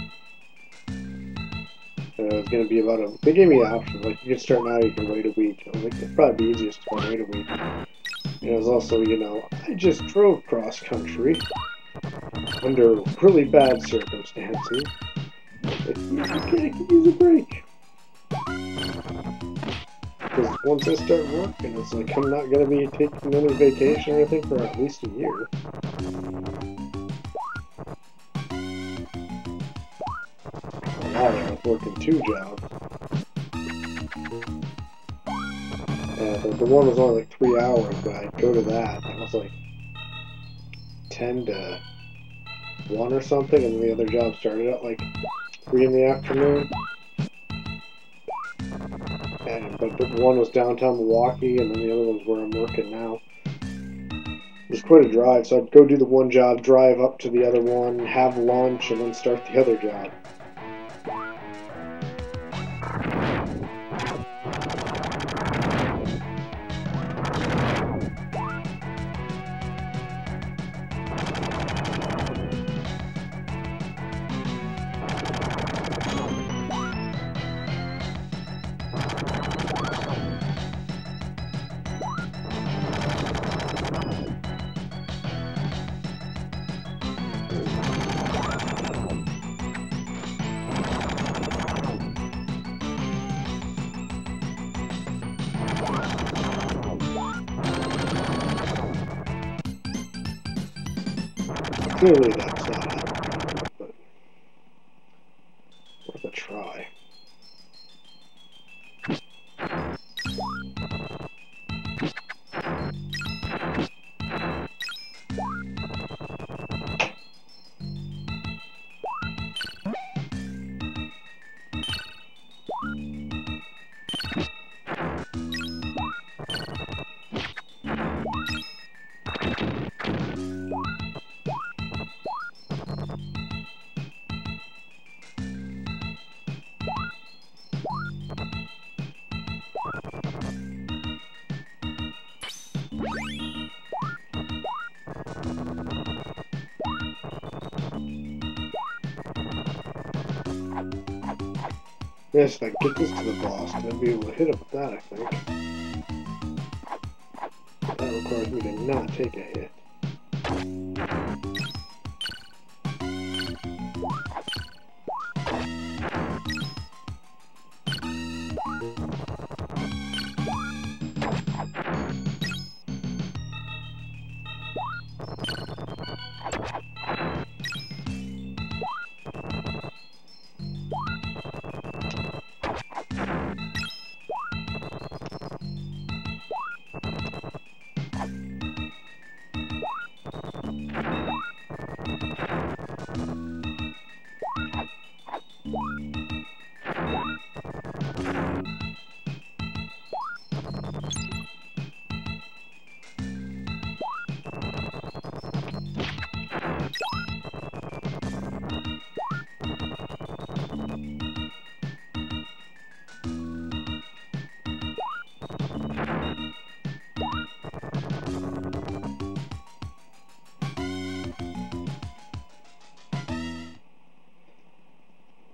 And it was going to be about they gave me options, like, you can start now, you can wait a week. I was like, it'd probably be easiest if I wait a week. And it was also, you know, I just drove cross country under really bad circumstances. Like, I could use a break. Because once I start working, it's like I'm not going to be taking any vacation or anything for at least a year. Now I was working 2 jobs. And the one was only like 3 hours, but I'd go to that. That was like 10 to 1 or something, and the other job started at like 3 in the afternoon. But one was downtown Milwaukee, and then the other one's where I'm working now. It was quite a drive, so I'd go do the one job, drive up to the other one, have lunch, and then start the other job. Clearly that's not happening, but worth a try. Yes, if I get this to the boss, I'm gonna be able to hit him with that, I think. That requires me to not take a hit.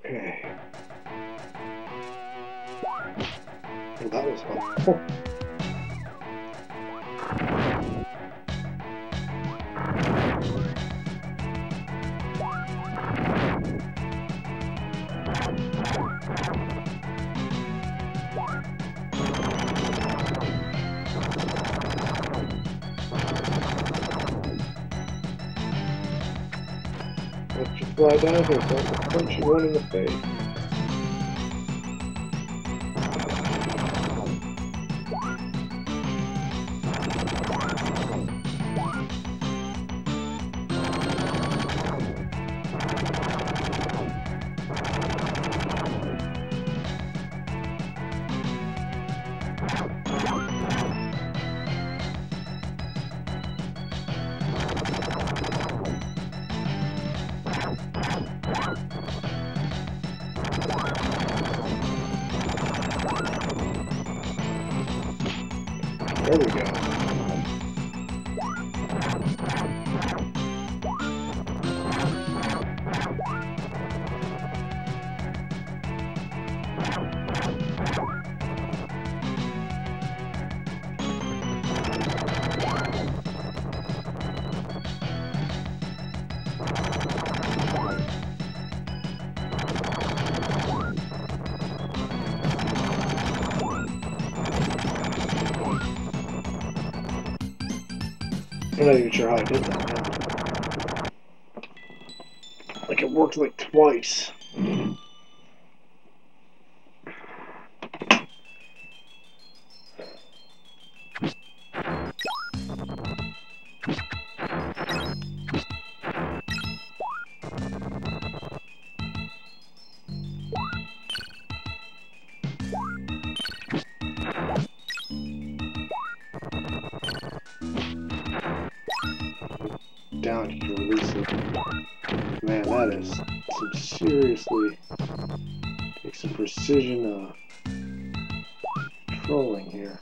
Okay. Well, that was helpful. Let's just fly down here so I can punch you one in the face. There we go. I'm not even sure how I did that. Like, it worked like twice. Down, you can release it. Man, that is some seriously takes some precision trolling here.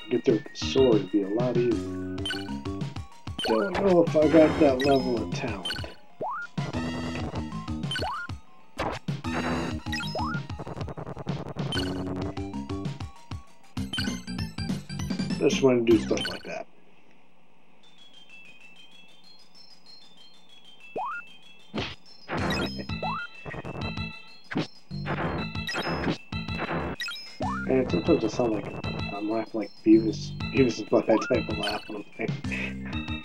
Get there with the sword would be a lot easier. Don't know if I got that level of talent. I just want to do stuff like that. And sometimes I sound like I'm laughing like Beavis. Beavis is what I type of laugh when I'm playing.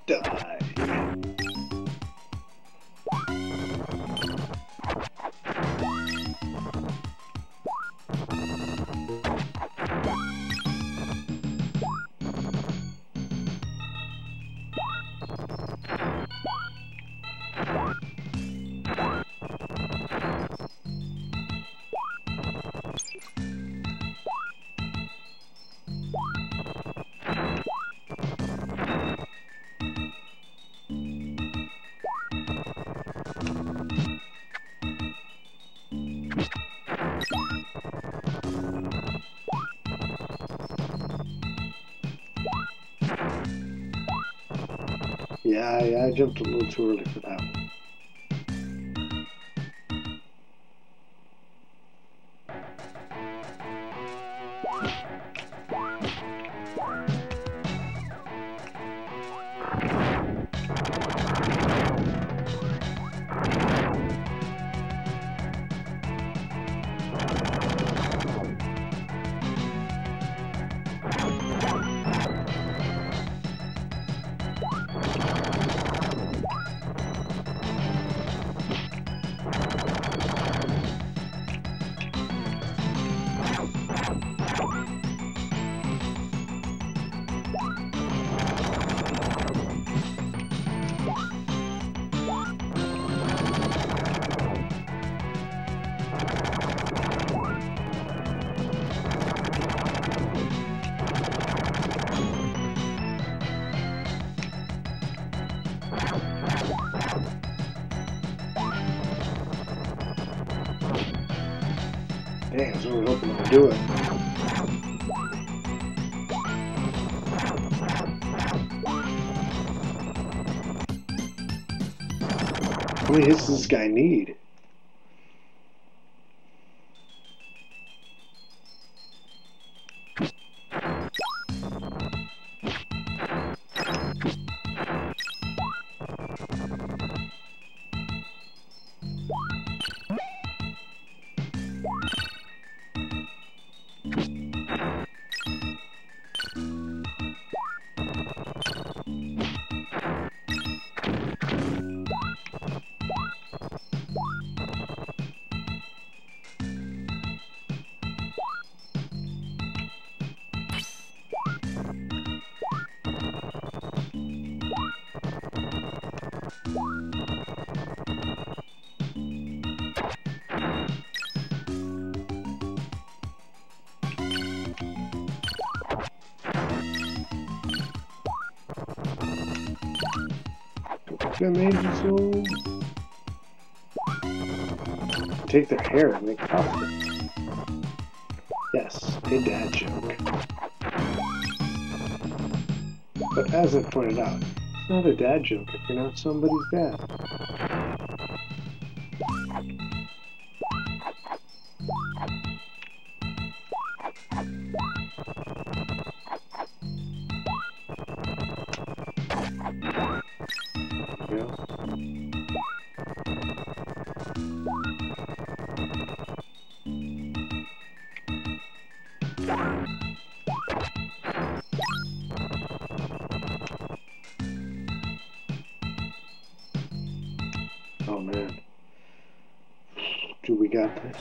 Die. Yeah, I jumped a little too early for that one. Dang, so we're hoping I'll do it. How many hits does this guy need? Take their hair and make costumes. Yes, a dad joke. But as I pointed out, it's not a dad joke if you're not somebody's dad. Oh man. Do we got this?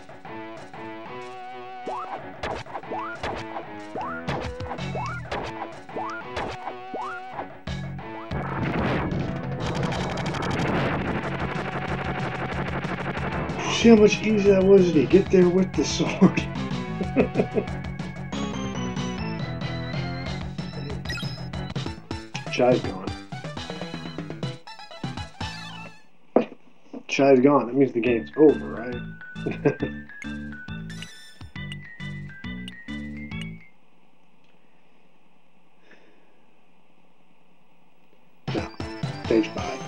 See how much easier that was to get there with the sword? Chai's gone. Chai's gone. That means the game's over, right? Now, stage 5.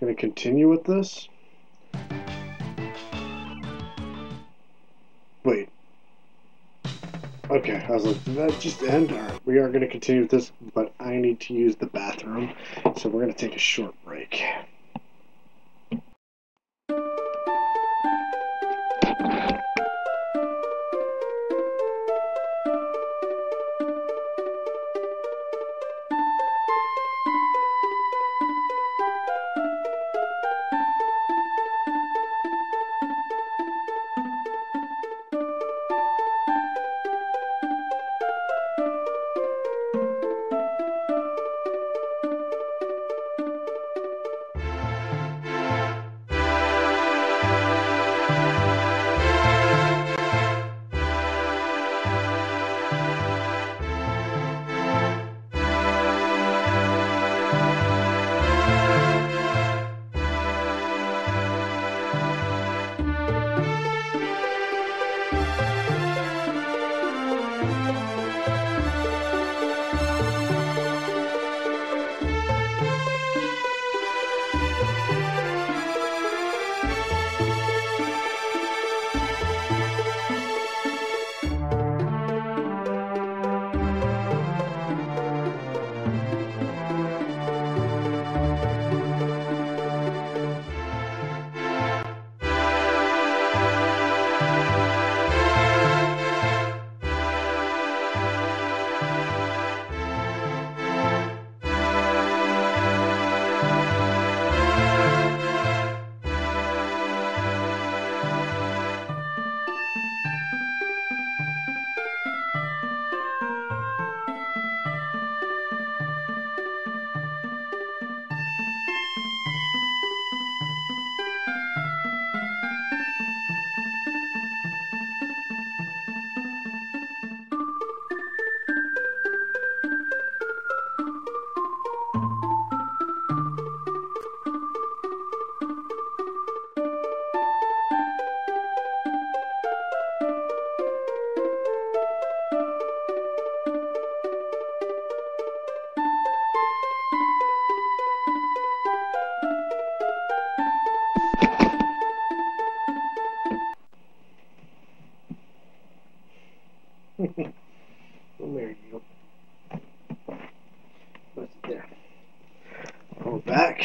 Gonna continue with this? Wait. Okay, I was like, did that just end? Alright, we are going to continue with this, but I need to use the bathroom, so we're going to take a short break. Back.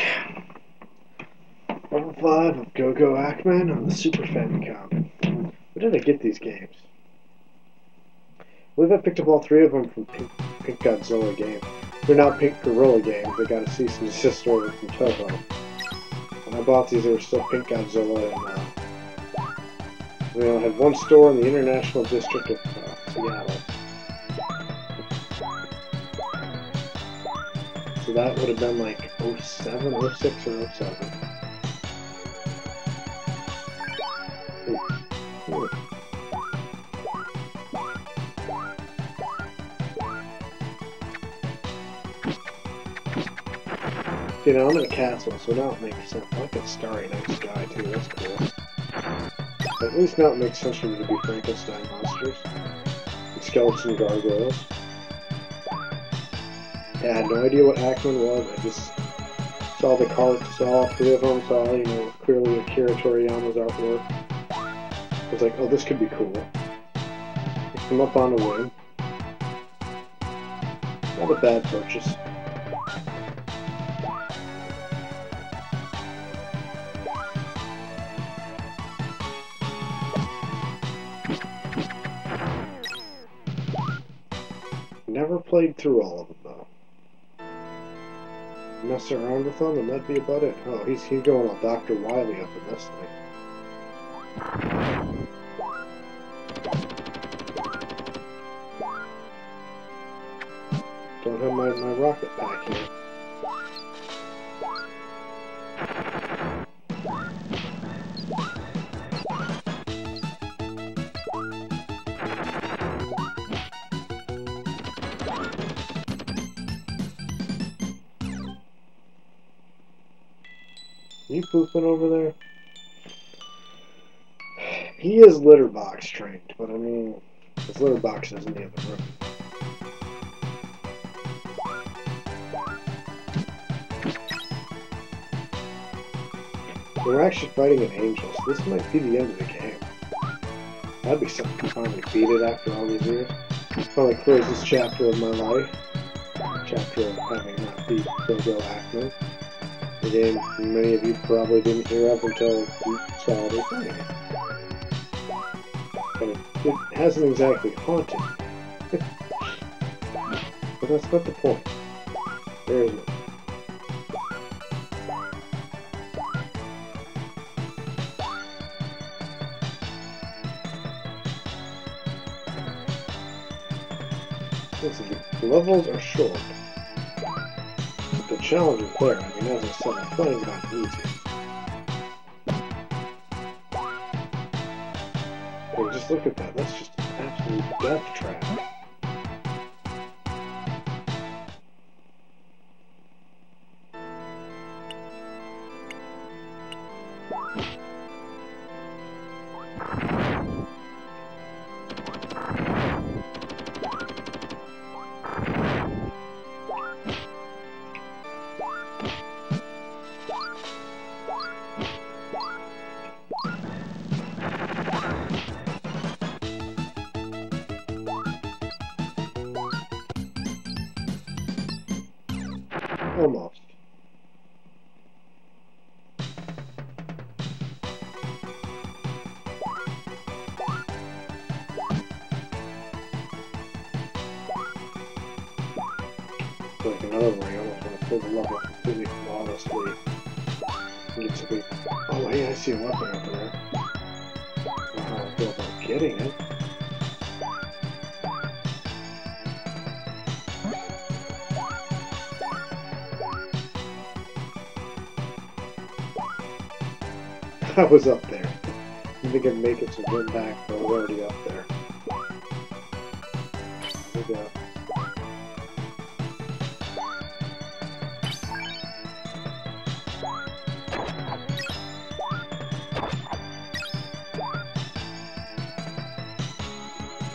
Level 5 of Go-Go Ackman on the Super Famicom. Where did I get these games? I believe I picked up all 3 of them from Pink Godzilla games. They're not Pink Gorilla games. They got a cease and desist order from Toho. When I bought these, they were still Pink Godzilla, and they had one store in the International District of Seattle. So that would have been like 07, 06, or 07. Ooh. You know, I'm in a castle, so now it makes sense. I like a starry night sky too, that's cool. But at least now it makes sense for me to be Frankenstein monsters. And skeleton gargoyles. Yeah, I had no idea what Ackman was. I just saw the cards, saw all 3 of them, saw, you know, clearly Akira Toriyama's artwork. I was like, oh, this could be cool. Picked them up on a whim. Not a bad purchase. Never played through all of them though. Mess around with them and that'd be about it. Oh, he's going all Dr. Wily up in this thing. Don't have my rocket pack here. You pooping over there? He is litter box trained, but I mean, his litter box is in the other room. We're actually fighting an angel, so this might be the end of the game. That'd be something to finally beat it after all these years. Probably close this chapter of my life. Chapter of having not beat Go-Go Ackman. The game many of you probably didn't hear of until you saw it playing it. And it hasn't exactly haunted me. But that's not the point. There is no. Listen, the levels are short. The challenge is there. I mean, as I said, I'm playing it on easy. But just look at that. That's just an absolute death trap. Almost. Like another one, I almost want to pull the level completely flawlessly. Get to be. Oh, hey, I see a weapon over there. I don't know how I feel about getting it. I was up there. I think I'd make it to win back, but I was already up there. There we go.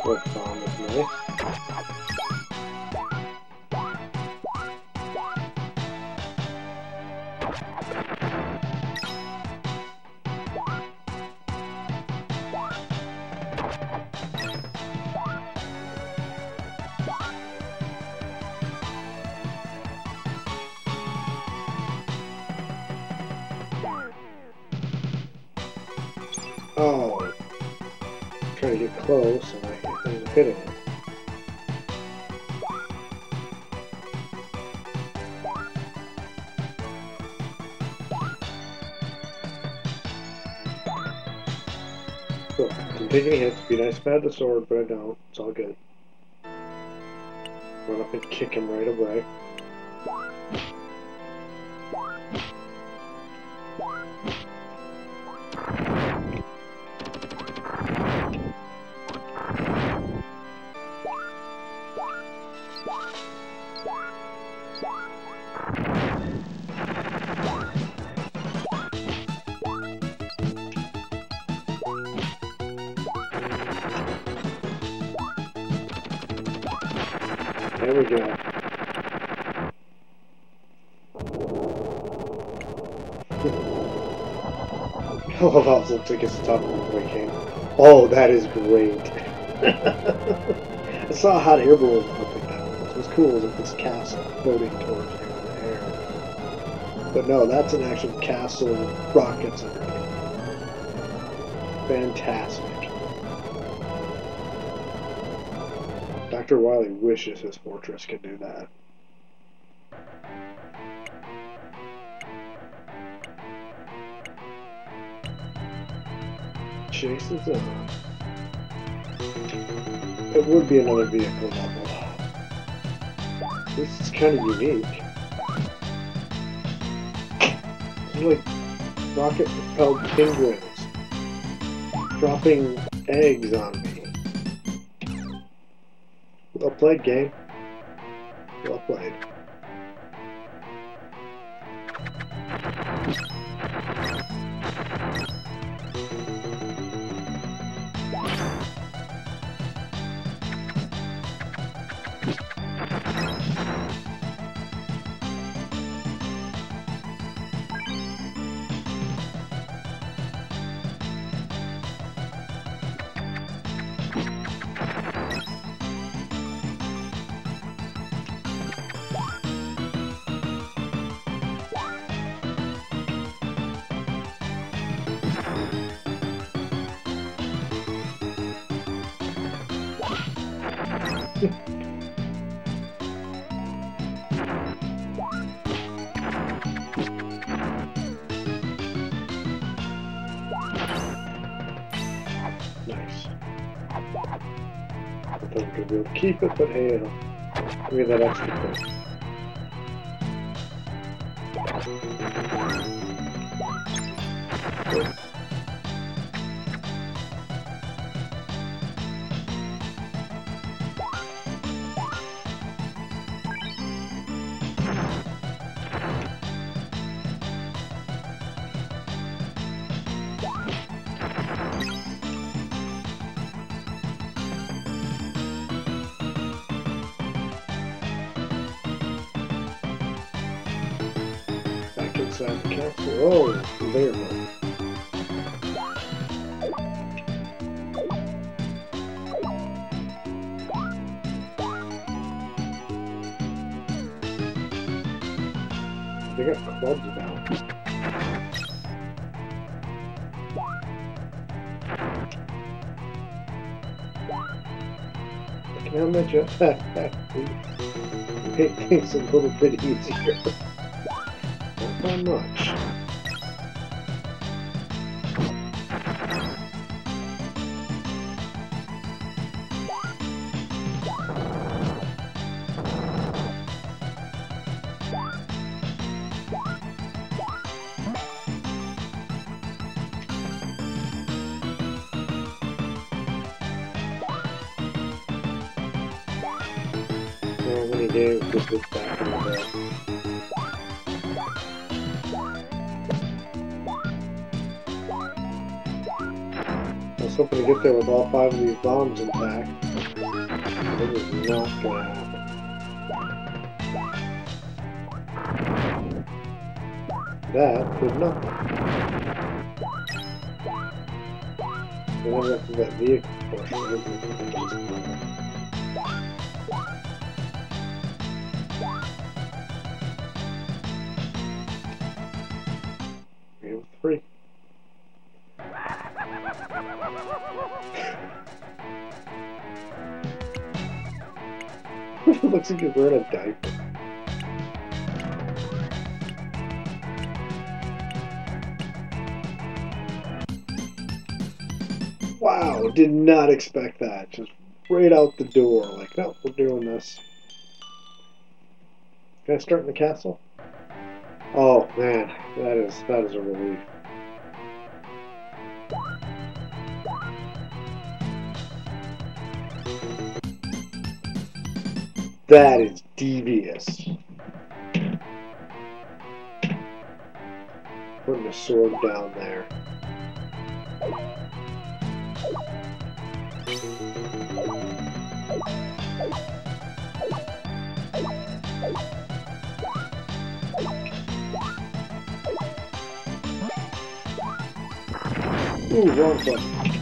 What bomb is nice. Oh. Trying to get close and I ended up hitting it. So, didn't take any hits. Be nice if I had the sword, but I don't. It's all good. Run up and kick him right away. There we go. I love how it looks like it's the top of the Viking. Oh, that is great. I saw a hot air balloon up like that. What was cool was like this castle floating towards you in the air. But no, that's an actual castle with rockets underneath. Fantastic. Dr. Wily wishes his fortress could do that. Chases on. It would be another vehicle level. This is kind of unique. It's like rocket-propelled penguins dropping eggs on me. Well played, game. Well played. Nice. I thought we could be able to keep it, but hey, give me that extra thing. Good. Inside the castle. Oh, there. They got clubs now. I can have my jetpack back, please. Make things a little bit easier. Not by much. So many games with this back in the day. I was hoping to get there with all 5 of these bombs intact. It is not going to happen. That did nothing. And then after that vehicle portion, we have 3. looks like he's wearing a diaper. Wow, did not expect that. Just right out the door. Like, no, we're doing this. Can I start in the castle? Oh man, that is a relief. That is devious. Putting a sword down there. Ooh, wrong button.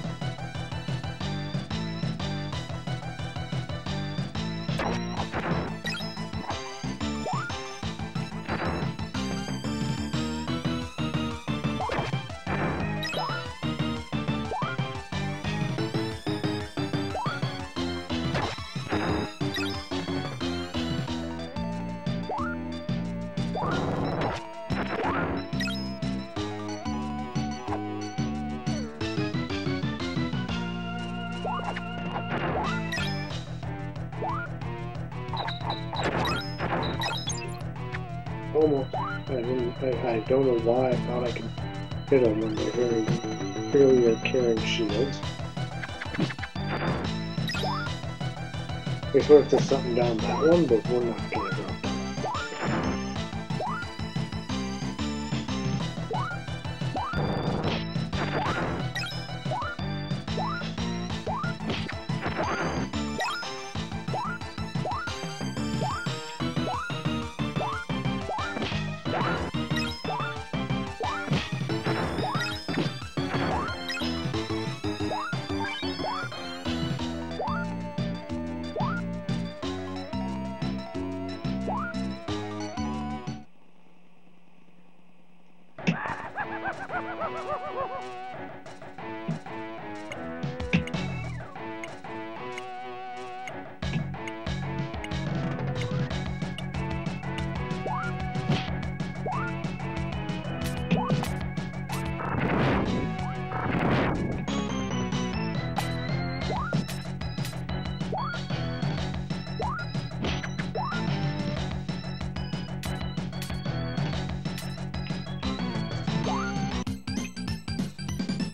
Almost. I don't know why I thought I could hit them when they're clearly carrying shields. I swear if there's something down that one, but we're not gonna go.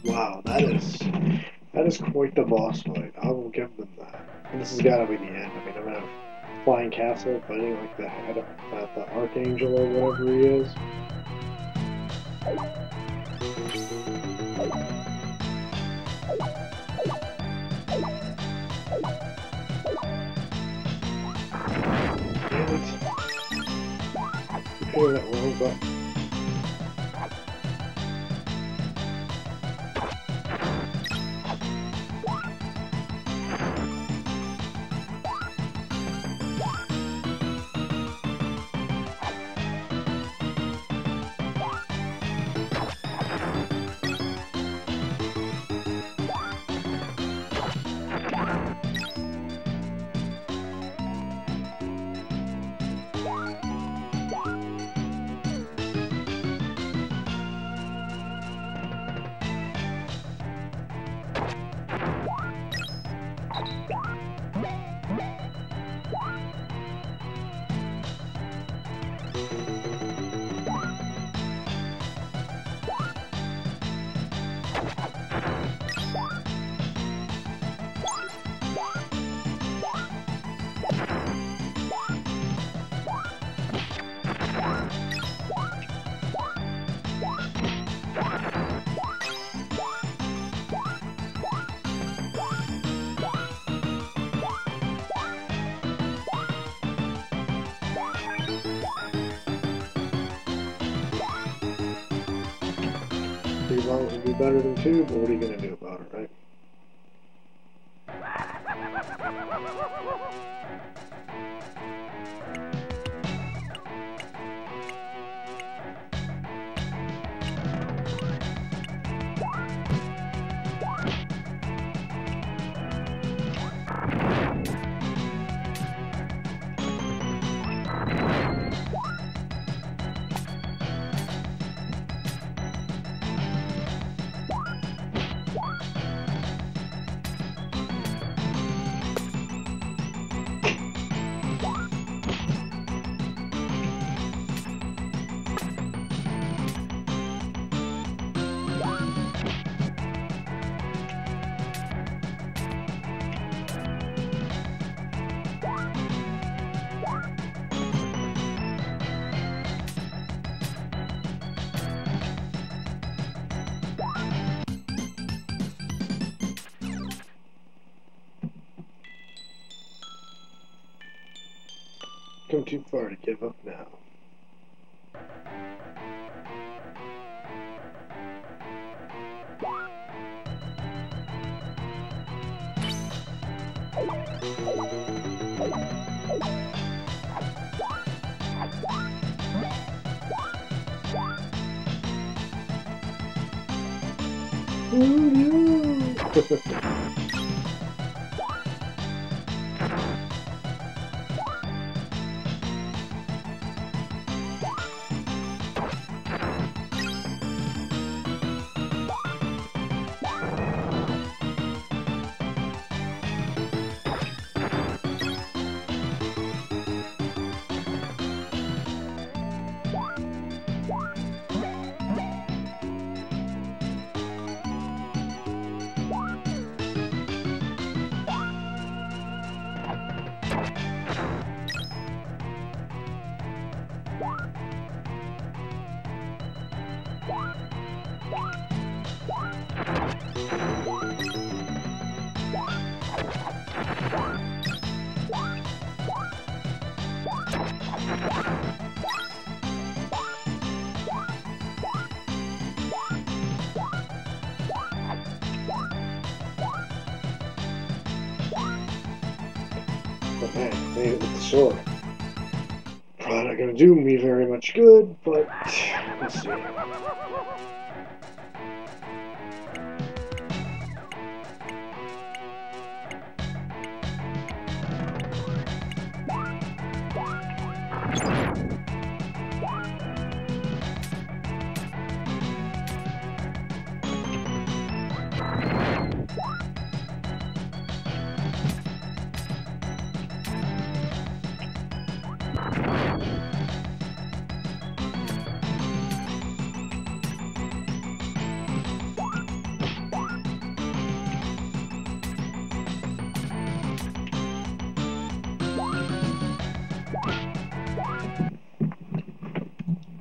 Wow, that is quite the boss fight. I will give them that. And this has got to be the end. I mean, I'm in a flying castle fighting like the head of the archangel or whatever he is. Damn it! You hit that wrong button. Three bombs would be better than two, but what are you going to do about it, right? come too far to give up now. Oh no! But man, made it with the sword. Probably not gonna do me very much good, but let's see.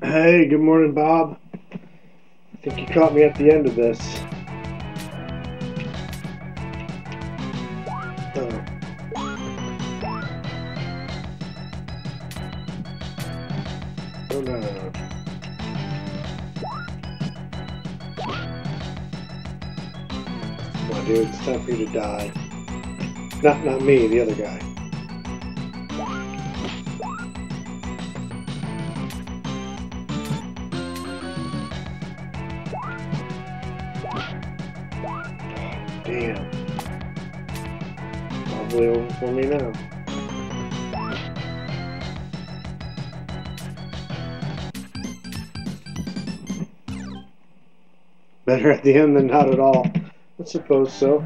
Hey, good morning, Bob. I think you caught me at the end of this. Oh no. Come on, dude, it's time for you to die. Not me, the other guy. Damn. Probably over for me now. Better at the end than not at all. I suppose so.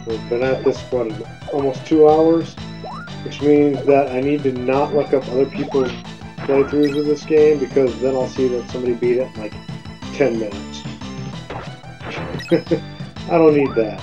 We've been at this for almost 2 hours, which means that I need to not look up other people's playthroughs of this game, because then I'll see that somebody beat it in like 10 minutes. I don't need that.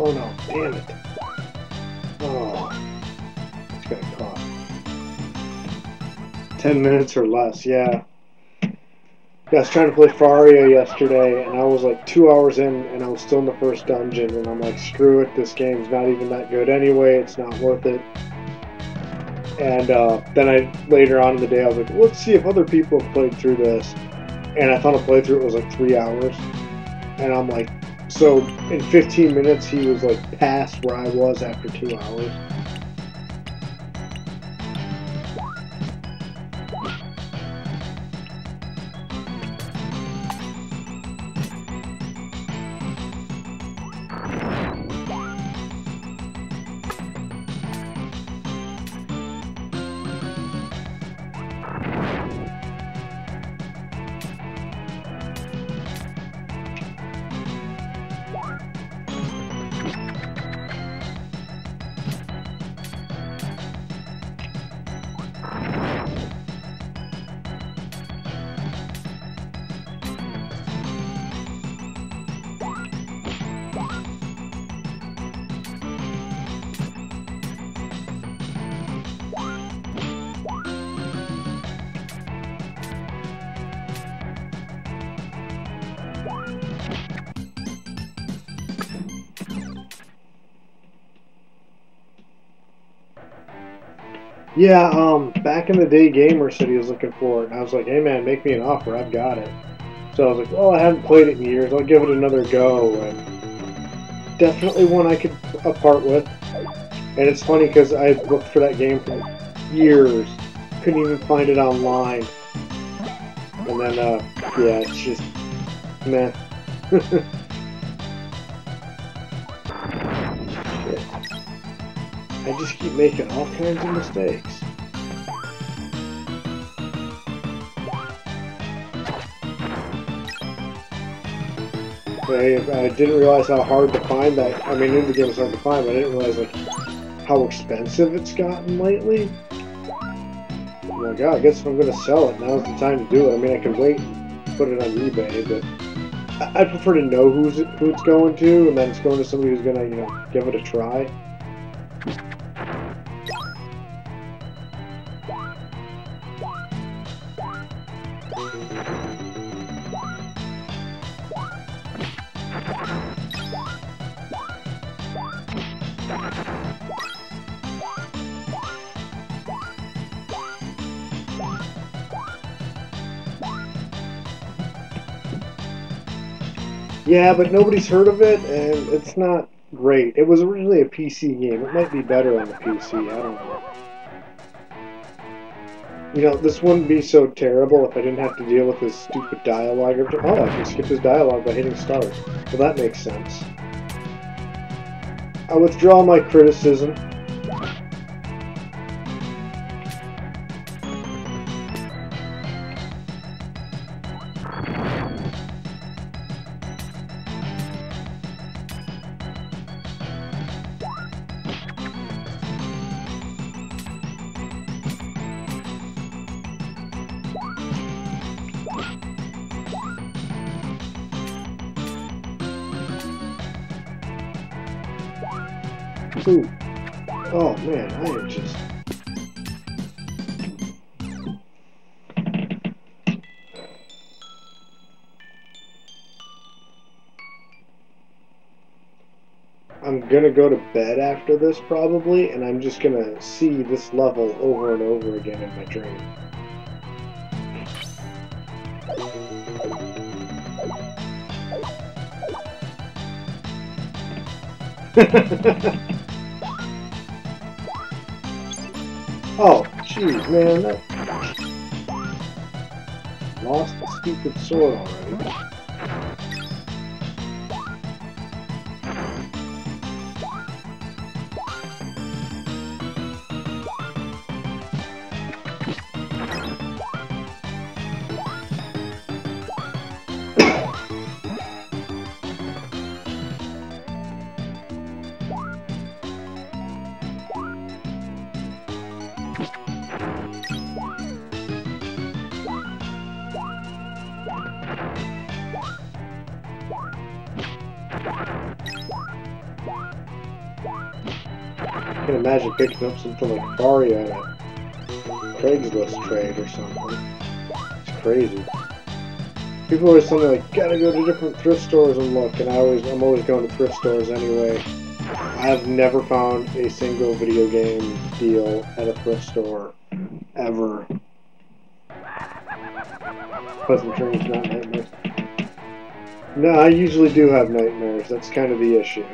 Oh no, damn it. Oh, it's gonna cost 10 minutes or less, yeah. I was trying to play Faria yesterday, and I was like 2 hours in, and I was still in the first dungeon, and I'm like, screw it, this game's not even that good anyway, it's not worth it. And then later on in the day, I was like, let's see if other people have played through this. And I found a playthrough, it was like 3 hours. And I'm like, So in 15 minutes, he was like past where I was after 2 hours. Yeah, back in the day, Gamer said he was looking for it, and I was like, hey man, make me an offer, I've got it. So I was like, well, I haven't played it in years, I'll give it another go, and definitely one I could part with. And it's funny because I looked for that game for years, couldn't even find it online. And then, yeah, it's just, meh. Shit. I just keep making all kinds of mistakes. I didn't realize how hard to find that. I mean, I knew the game was hard to find, but I didn't realize like how expensive it's gotten lately. I'm like, oh, I guess if I'm going to sell it, now's the time to do it. I mean, I could wait and put it on eBay, but I prefer to know who it's going to, and then it's going to somebody who's going to, you know, give it a try. Yeah, but nobody's heard of it, and it's not great. It was originally a PC game. It might be better on the PC. I don't know. You know, this wouldn't be so terrible if I didn't have to deal with this stupid dialogue. Oh, I can skip this dialogue by hitting start. Well, that makes sense. I withdraw my criticism. Ooh. Oh man, I am just... I'm gonna go to bed after this probably, and I'm just gonna see this level over and over again in my dream. Oh, jeez, man, that... Lost the stupid sword already. I can imagine picking up something like Faria on a Craigslist trade or something. It's crazy. People always tell me like, gotta go to different thrift stores and look, and I'm always going to thrift stores anyway. I've never found a single video game deal at a thrift store ever. Pleasant dreams, not nightmares. No, I usually do have nightmares. That's kind of the issue.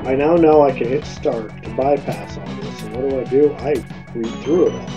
I now know I can hit start to bypass all this, and what do? I read through it all.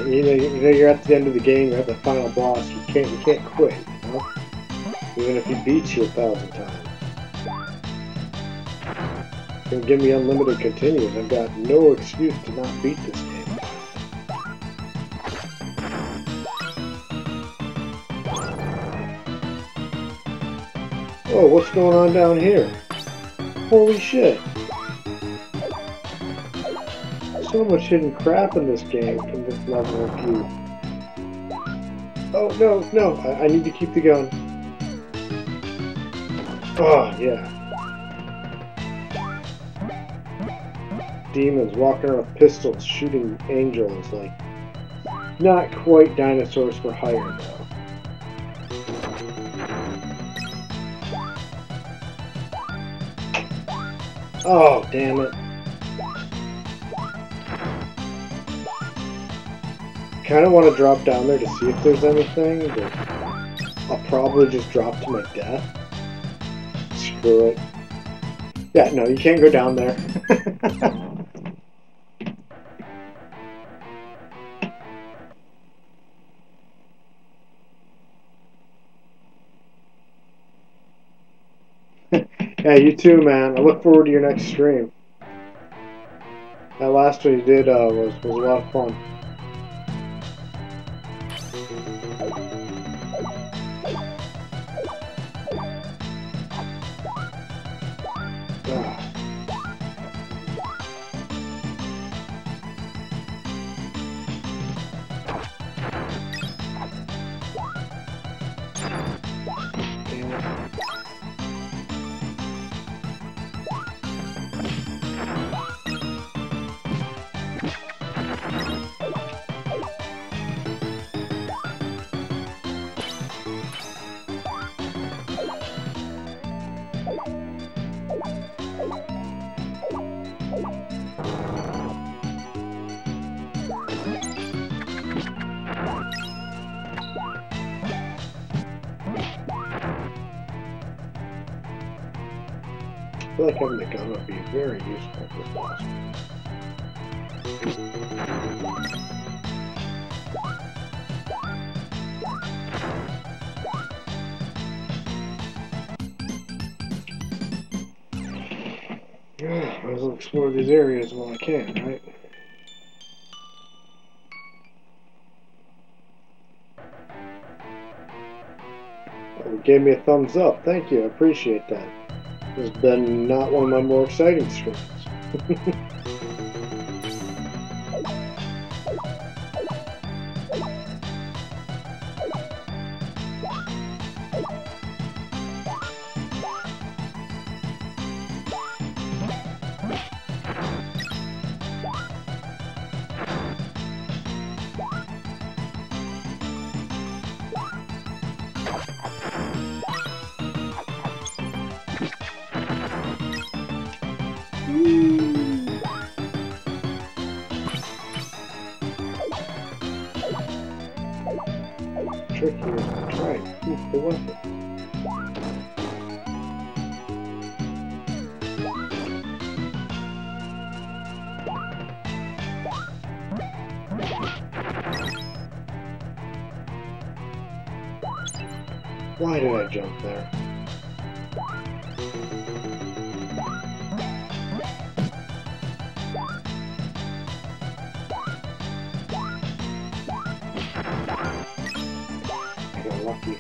You know, you're at the end of the game. You're at the final boss. You can't quit. You know? Even if he beats you 1,000 times. You can give me unlimited continues. I've got no excuse to not beat this game. Oh, what's going on down here? Holy shit. So much hidden crap in this game from this level of view. Oh, no, I need to keep the gun. Oh, yeah. Demons walking around with pistols, shooting angels, like, not quite dinosaurs for hire, though. Oh, damn it. Kind of want to drop down there to see if there's anything, but I'll probably just drop to my death. Screw it. Yeah, no, you can't go down there. Yeah, you too, man. I look forward to your next stream. That last one you did was a lot of fun. I feel like having the gun would be very useful at this boss. Yeah, might as well explore these areas while I can, right? Well, you gave me a thumbs up. Thank you. I appreciate that. This has been not one of my more exciting streams. Trick here is to try and poof the weapon. Why did I jump there? I got lucky.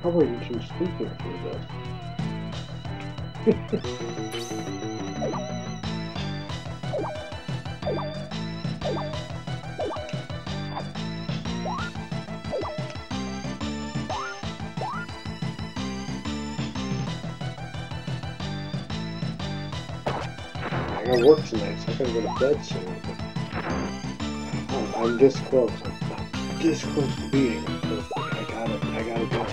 How are you two speaking through this? I gotta work tonight, so I gotta go to bed soon. I'm this close. I'm this close to beating it. So I gotta go.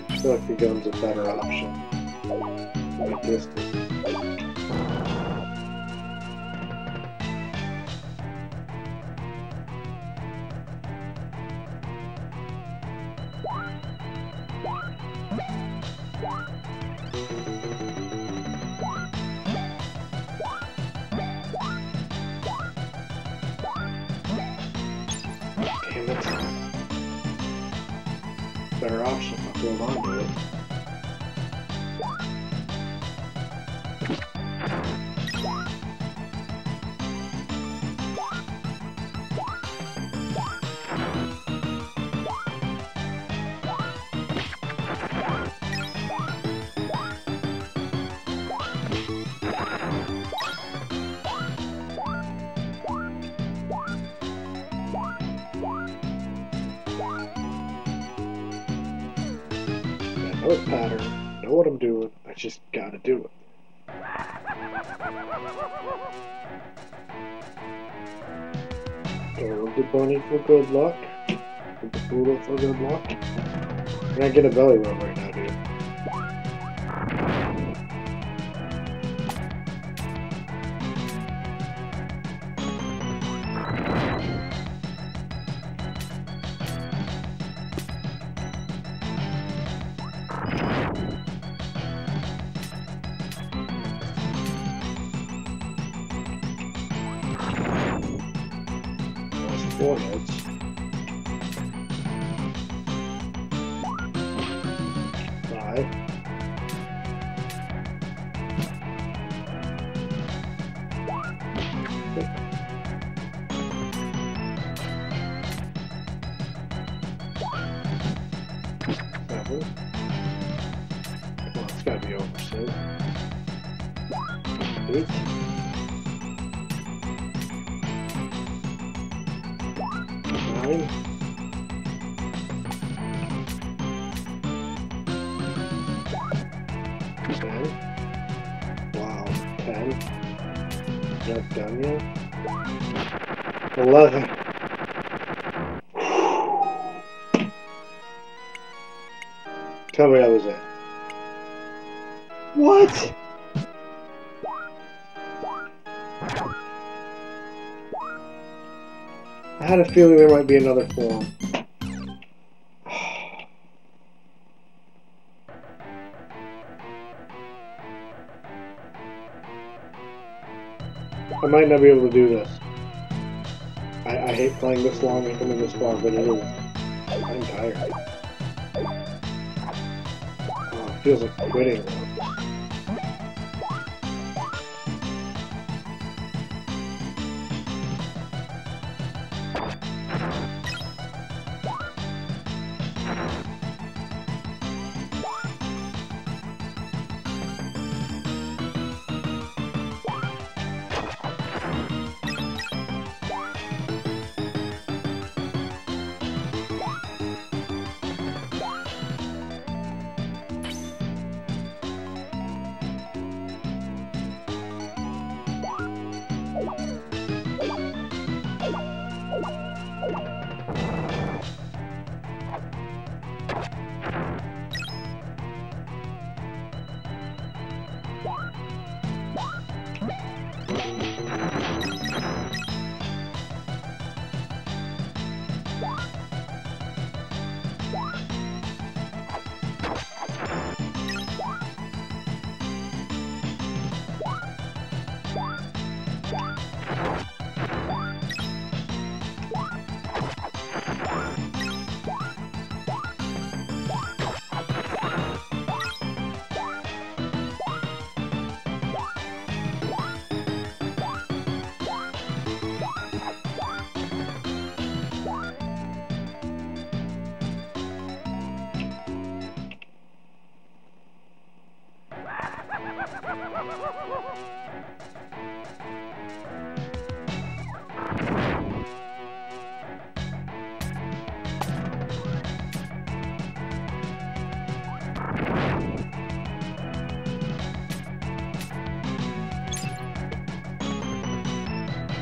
I feel like the gun's a better option. Like distance. Damn it. Better option. I'll hold on to it. I know the pattern, I know what I'm doing, I just gotta do it. Go with the bunny for good luck, with the poodle for good luck. I'm gonna get a belly rub right now, dude. Four hits. Five. Six. Seven. Come on, it's gotta be over soon. 8. 9. 10. Wow, 10. Is that done yet? 11. Tell me that was it. What? I had a feeling there might be another form. I might not be able to do this. I hate playing this long and coming this far, but it is. I'm tired. Oh, it feels like quitting.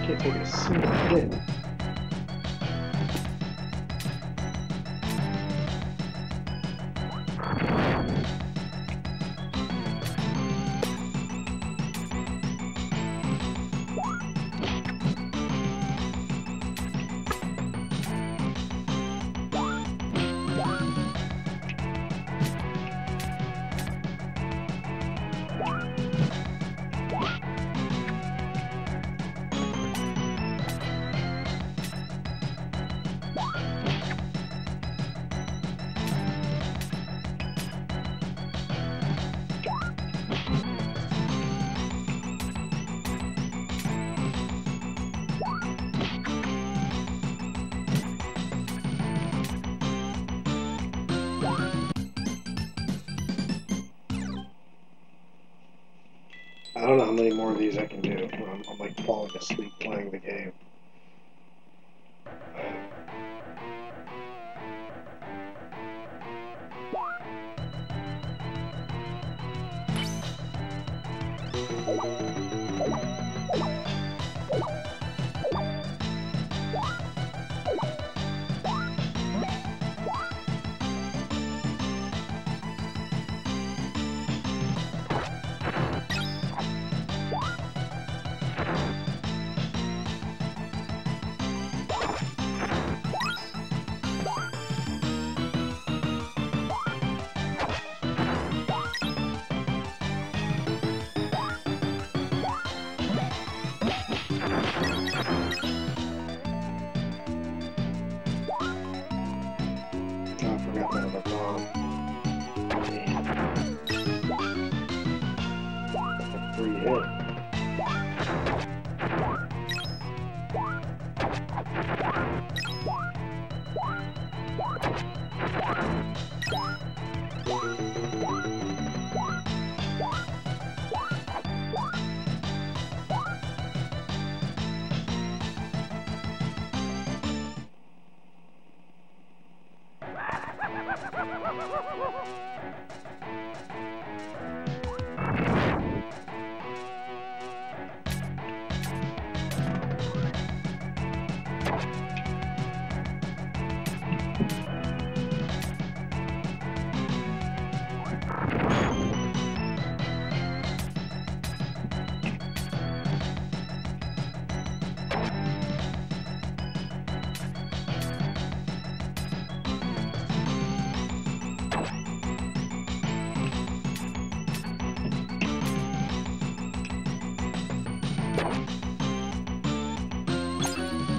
Can't take a single hit. I don't know how many more of these I can do. I'm like falling asleep playing the game.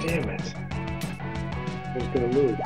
Damn it. I was gonna move.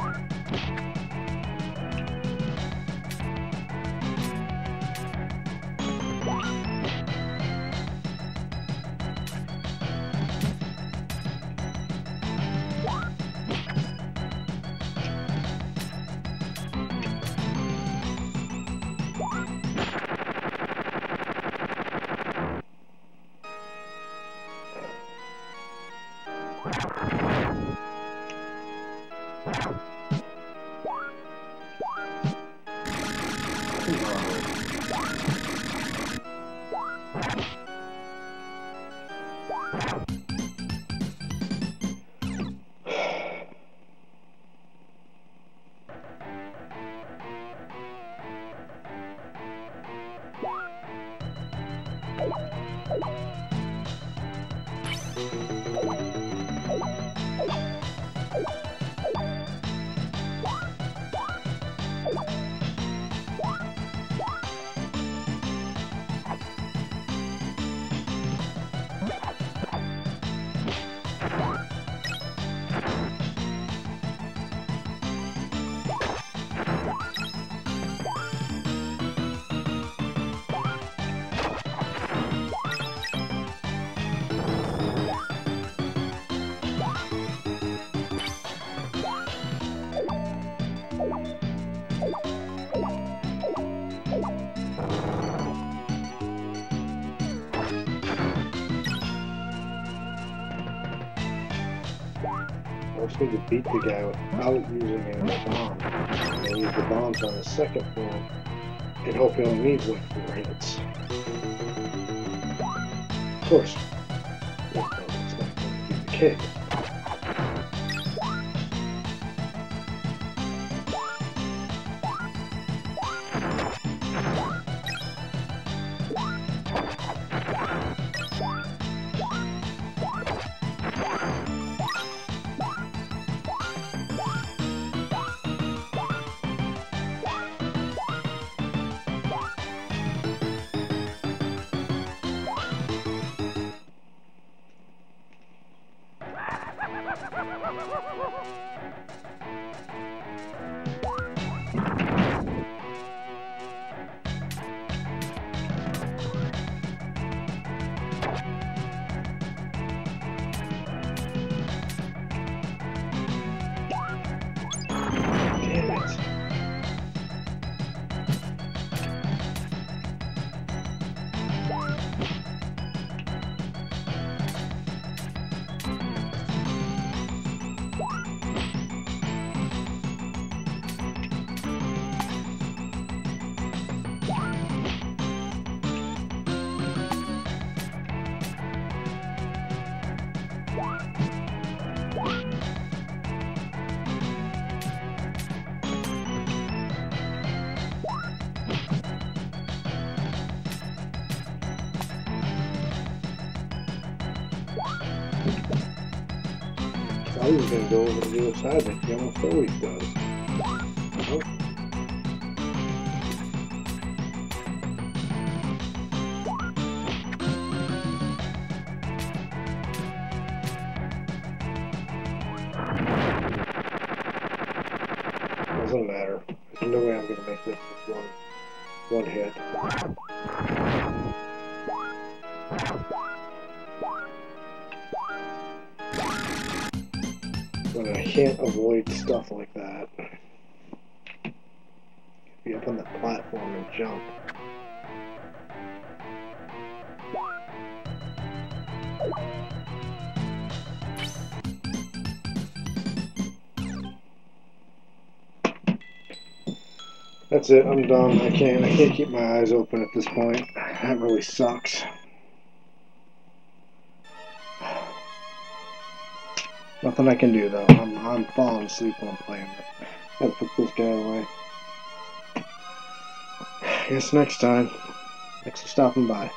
I just need to beat the guy without using any bomb. And use the bombs on the second form and hope he only needs like 4 hits. Of course, that's not going to be the case. I was going to go over to the other side like he almost always does. Nope. Doesn't matter. There's no way I'm going to make this with one hit. But I can't avoid stuff like that. Be up on the platform and jump. That's it, I'm done. I can't keep my eyes open at this point. That really sucks. Nothing I can do though. I'm falling asleep when I'm playing. Gotta put this guy away. I guess next time. Thanks for stopping by.